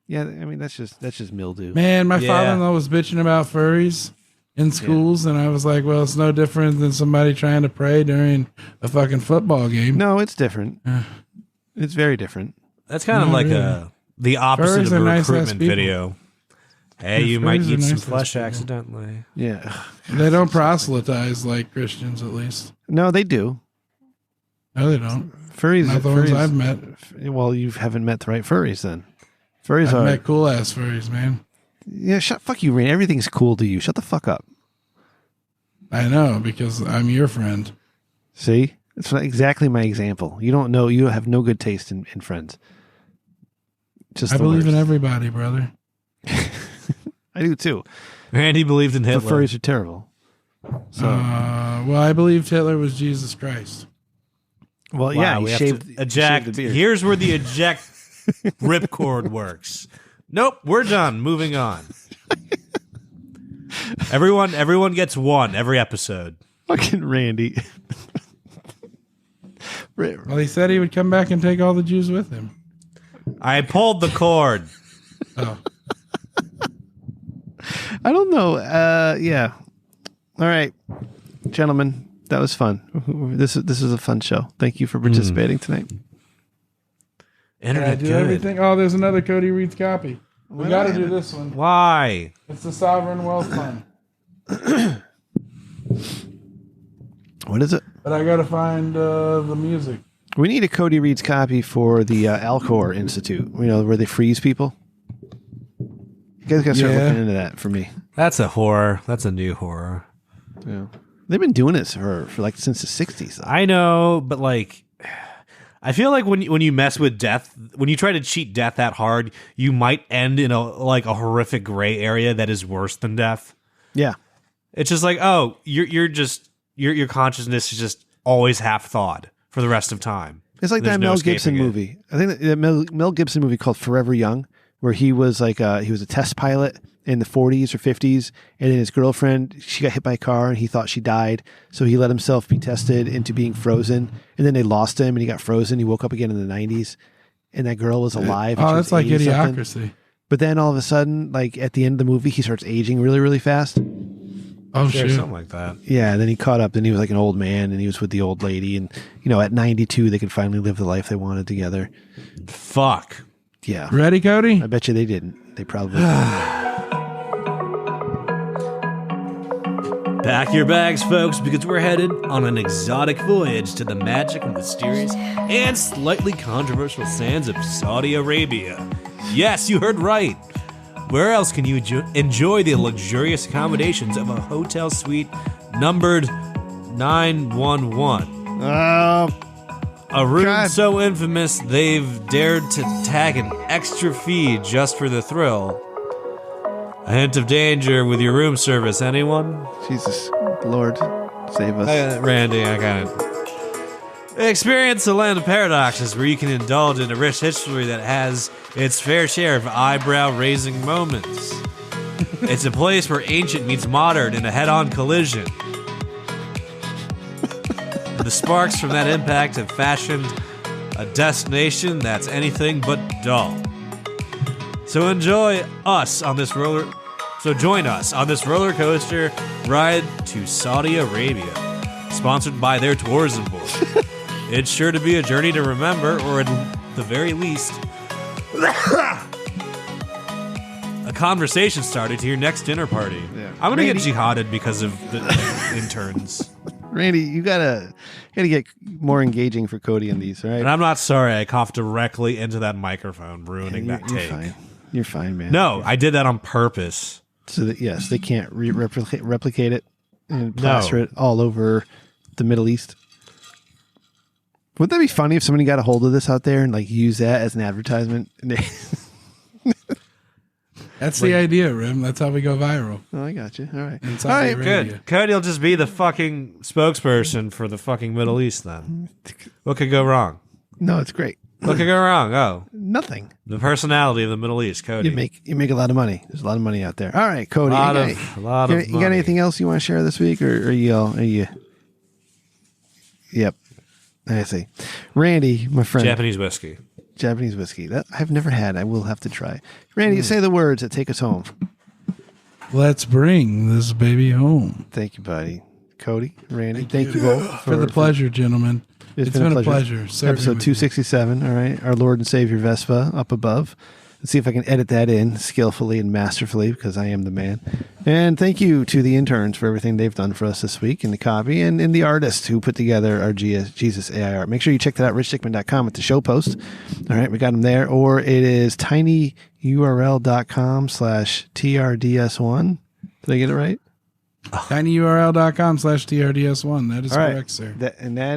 S10: Yeah, I mean that's just mildew.
S1: Man, my father-in-law was bitching about furries in schools, and I was like, well, it's no different than somebody trying to pray during a fucking football game.
S10: No, it's different. It's very different.
S2: That's kind of like the opposite
S1: Furries
S2: of a
S1: are nice-ass
S2: recruitment
S1: people.
S2: video. Hey,
S1: Yeah,
S2: you might
S1: furries are
S2: eat some
S1: nice-ass
S2: flesh
S1: people.
S2: accidentally.
S10: Yeah.
S1: They don't proselytize like Christians, at least.
S10: No, they do.
S1: No, they don't.
S10: Furries.
S1: Not the ones I've met.
S10: Well, you haven't met the right furries then. Furries
S1: I've
S10: are
S1: met cool-ass furries, man.
S10: Yeah, fuck you, Rain. Everything's cool to you. Shut the fuck up.
S1: I know, because I'm your friend.
S10: See? It's exactly my example. You don't know. You have no good taste in friends. Just
S1: I
S10: the
S1: believe in
S10: worst.
S1: everybody, brother.
S10: I do too.
S2: Randy believed in
S10: The
S2: Hitler.
S10: furries are terrible. So,
S1: Well, I believed Hitler was Jesus Christ.
S10: well,
S2: Wow,
S10: yeah,
S2: we
S10: he
S2: have
S10: shaved,
S2: to
S10: he
S2: eject.
S10: shaved the beard.
S2: Here's where the eject ripcord works. Nope, we're done. Moving on. Everyone gets one every episode.
S10: Fucking Randy.
S1: Well, he said he would come back and take all the Jews with him.
S2: I pulled the cord.
S1: Oh.
S10: I don't know. Yeah. All right, gentlemen, that was fun. This is a fun show. Thank you for participating tonight.
S1: Can I do everything? Oh, there's another Cody Reed's copy. We got to do this one.
S2: Why?
S1: It's the Sovereign Wealth Fund.
S10: What is it?
S1: But I got to find the music.
S10: We need a Cody Reed's copy for the Alcor Institute. You know, where they freeze people. You guys got to start looking into that for me.
S2: That's a horror. That's a new horror.
S10: Yeah, they've been doing this for like since the '60s. Though.
S2: I know, but like, I feel like when you mess with death, when you try to cheat death that hard, you might end in a horrific gray area that is worse than death.
S10: Yeah,
S2: it's just like, oh, your consciousness is just always half thawed for the rest of time.
S10: It's like
S2: There's
S10: that
S2: no
S10: Mel Gibson
S2: escaping it.
S10: movie. I think that Mel Gibson movie called Forever Young, where he was like he was a test pilot in the 40s or 50s, and then his girlfriend, she got hit by a car and he thought she died, so he let himself be tested into being frozen, and then they lost him and he got frozen. He woke up again in the 90s, and that girl was alive. and
S1: Oh,
S10: she
S1: that's
S10: was
S1: like
S10: 80-something.
S1: Idiocracy.
S10: But then all of a sudden, like at the end of the movie, he starts aging really, really fast.
S1: Oh,
S2: Sure,
S1: shit.
S2: something like that.
S10: Yeah, and then he caught up, and he was like an old man, and he was with the old lady, and at 92 they could finally live the life they wanted together.
S2: Fuck.
S10: Yeah.
S1: Ready, Cody?
S10: I bet you they didn't. They probably didn't.
S2: Pack your bags, folks, because we're headed on an exotic voyage to the magic and mysterious and slightly controversial sands of Saudi Arabia. Yes, you heard right. Where else can you enjoy the luxurious accommodations of a hotel suite numbered 911? A room so infamous they've dared to tag an extra fee just for the thrill. A hint of danger with your room service, anyone?
S10: Jesus, Lord, save us.
S2: Randy, I got it. Experience the land of paradoxes where you can indulge in a rich history that has its fair share of eyebrow-raising moments. It's a place where ancient meets modern in a head-on collision. The sparks from that impact have fashioned a destination that's anything but dull. So join us on this roller coaster ride to Saudi Arabia, sponsored by their tourism board. It's sure to be a journey to remember, or at the very least, a conversation started to your next dinner party.
S10: Yeah.
S2: I'm going to get jihaded because of the interns.
S10: Randy, you gotta get more engaging for Cody in these, all right?
S2: And I'm not sorry I coughed directly into that microphone, ruining that take.
S10: Fine. You're fine, man.
S2: No, I did that on purpose.
S10: So that, yes, they can't replicate it and plaster it all over the Middle East. Wouldn't that be funny if somebody got a hold of this out there and like use that as an advertisement?
S1: That's the idea, Rim. That's how we go viral.
S10: Oh, I got you. All right.
S1: All
S10: right,
S2: good. Cody'll just be the fucking spokesperson for the fucking Middle East then. What could go wrong?
S10: No, it's great.
S2: What could go wrong? Oh,
S10: nothing.
S2: The personality of the Middle East, Cody.
S10: You make a lot of money. There's a lot of money out there. All right, Cody.
S2: A lot of
S10: you got anything else you want to share this week, or are you? Yep. I see. Randy, my friend.
S2: Japanese whiskey.
S10: That I've never had. I will have to try. Randy, say the words that take us home.
S1: Let's bring this baby home.
S10: Thank you, buddy. Cody, Randy, thank you both
S1: for the pleasure, gentlemen. It's been a pleasure.
S10: Episode 267. All right, our Lord and Savior Vespa up above. Let's see if I can edit that in skillfully and masterfully, because I am the man. And thank you to the interns for everything they've done for us this week in the copy, and the artists who put together our Jesus AI art. Make sure you check that out, richdickman.com, at the show post. All right, we got them there. Or it is tinyurl.com/TRDS1. Did I get it right?
S1: tinyurl.com/TRDS1. That is correct, sir.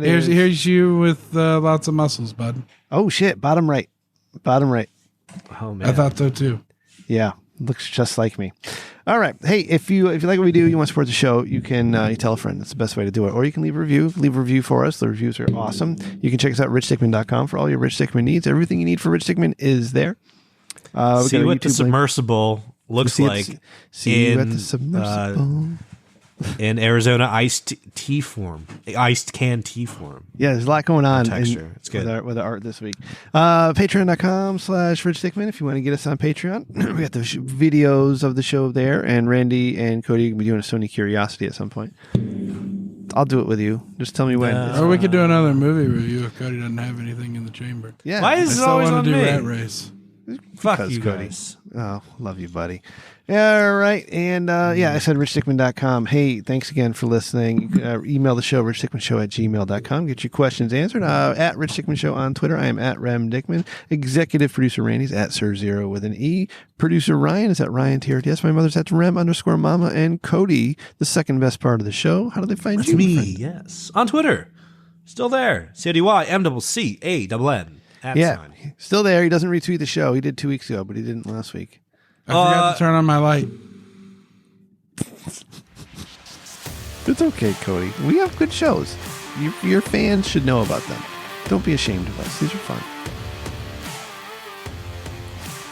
S1: Here's you with lots of muscles, bud.
S10: Oh, shit. Bottom right.
S2: Oh, man.
S1: I thought so, too.
S10: Yeah. Looks just like me. All right. Hey, if you like what we do, you want to support the show, you can you tell a friend. That's the best way to do it. Or you can leave a review. Leave a review for us. The reviews are awesome. You can check us out at richdickman.com for all your Rich Dickman needs. Everything you need for Rich Dickman is there.
S2: See what the submersible looks like.
S10: See you at the submersible.
S2: In Arizona iced tea form, iced canned tea form.
S10: Yeah, there's a lot going on.
S2: Texture. It's good.
S10: With the art this week. Patreon.com/Rich Dickman if you want to get us on Patreon. We got the videos of the show there, and Randy and Cody will be doing a Sony Curiosity at some point. I'll do it with you. Just tell me when.
S1: Or we could do another movie review if Cody doesn't have anything in the chamber.
S10: Yeah.
S2: Why is it always on me?
S1: I still want to do Rat Race.
S2: Fuck you guys.
S10: Oh, love you, buddy. All right. And I said richdickman.com. Hey, thanks again for listening. You can email the show, richdickmanshow@gmail.com. Get your questions answered at Rich Dickman Show on Twitter. I am at Rem Dickman. Executive producer Randy's at Sir0 with an E. Producer Ryan is at Ryan TRDS. My mother's at Rem_Mama. And Cody, the second best part of the show. How do they find
S2: That's
S10: you?
S2: me,
S10: friend?
S2: yes. On Twitter. Still there. CODYMCCANN.
S10: Yeah, still there. He doesn't retweet the show. He did 2 weeks ago, but he didn't last week.
S1: I forgot to turn on my light.
S10: It's okay, Cody. We have good shows. Your fans should know about them. Don't be ashamed of us. These are fun.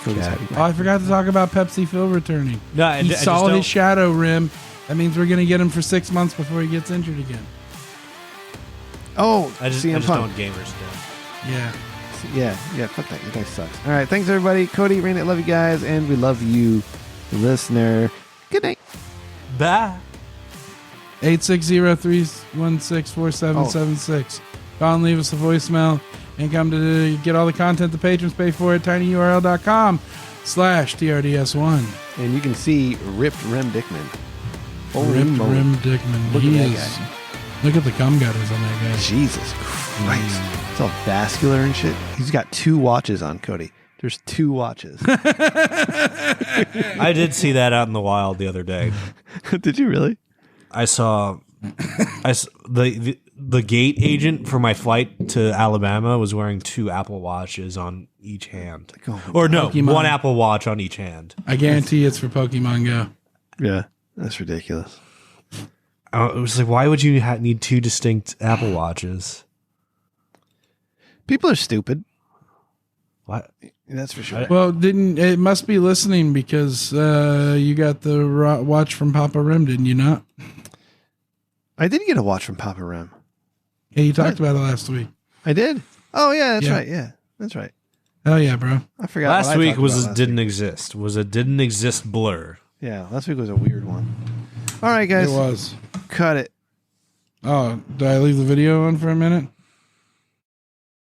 S1: Oh, I forgot to talk about Pepsi Phil returning.
S2: No,
S1: he saw his shadow rim. That means we're going to get him for 6 months before he gets injured again.
S10: Oh,
S2: I just
S10: CM
S2: don't
S10: Punk.
S2: gamers do.
S1: Yeah.
S10: Yeah, fuck that. That guy sucks. All right, thanks, everybody. Cody, Randy, I love you guys, and we love you, the listener. Good night.
S2: Bye.
S1: 860-316-4776. Call and leave us a voicemail and come to get all the content the patrons pay for at tinyurl.com/TRDS1.
S10: And you can see Ripped Rem Dickman.
S1: Ripped Rem Dickman.
S10: Look at that guy.
S1: Look at the cum gutters on that guy.
S10: Jesus Christ. It's all vascular and shit. He's got 2 watches on, Cody. There's 2 watches.
S2: I did see that out in the wild the other day.
S10: Did you really?
S2: I saw the gate agent for my flight to Alabama was wearing 2 Apple Watches on each hand. Or no,
S1: Pokemon.
S2: 1 Apple Watch on each hand.
S1: I guarantee it's for Pokemon Go.
S10: Yeah, that's ridiculous.
S2: It was like, why would you need 2 distinct Apple Watches?
S10: People are stupid.
S2: What?
S10: That's for sure.
S1: Well, it must be listening because you got the watch from Papa Rim, didn't you not?
S10: I did get a watch from Papa Rim.
S1: Yeah, you talked about it last week.
S10: I did? Oh, yeah, that's right. Yeah, that's right.
S1: Oh, yeah, bro.
S10: I forgot.
S2: Last week was it didn't exist. Was it didn't exist blur.
S10: Yeah, last week was a weird one. All right, guys.
S1: It was.
S10: Cut it.
S1: Oh, did I leave the video on for a minute?